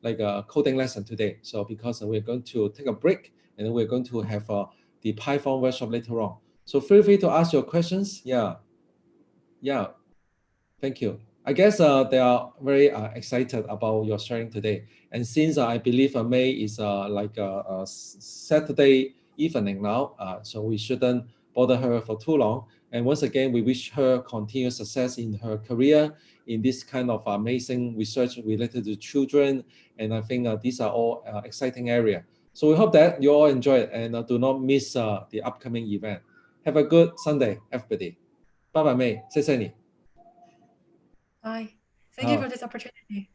like a coding lesson today. So because we're going to take a break and then we're going to have the Python workshop later on. So feel free to ask your questions. Yeah. Thank you. I guess they are very excited about your sharing today. And since I believe May is like a Saturday evening now, so we shouldn't bother her for too long. And once again, we wish her continued success in her career in this kind of amazing research related to children. And I think these are all exciting area. So we hope that you all enjoy it and do not miss the upcoming event. Have a good Sunday, everybody. Bye bye, May. 谢谢你。 Bye. Thank you for this opportunity.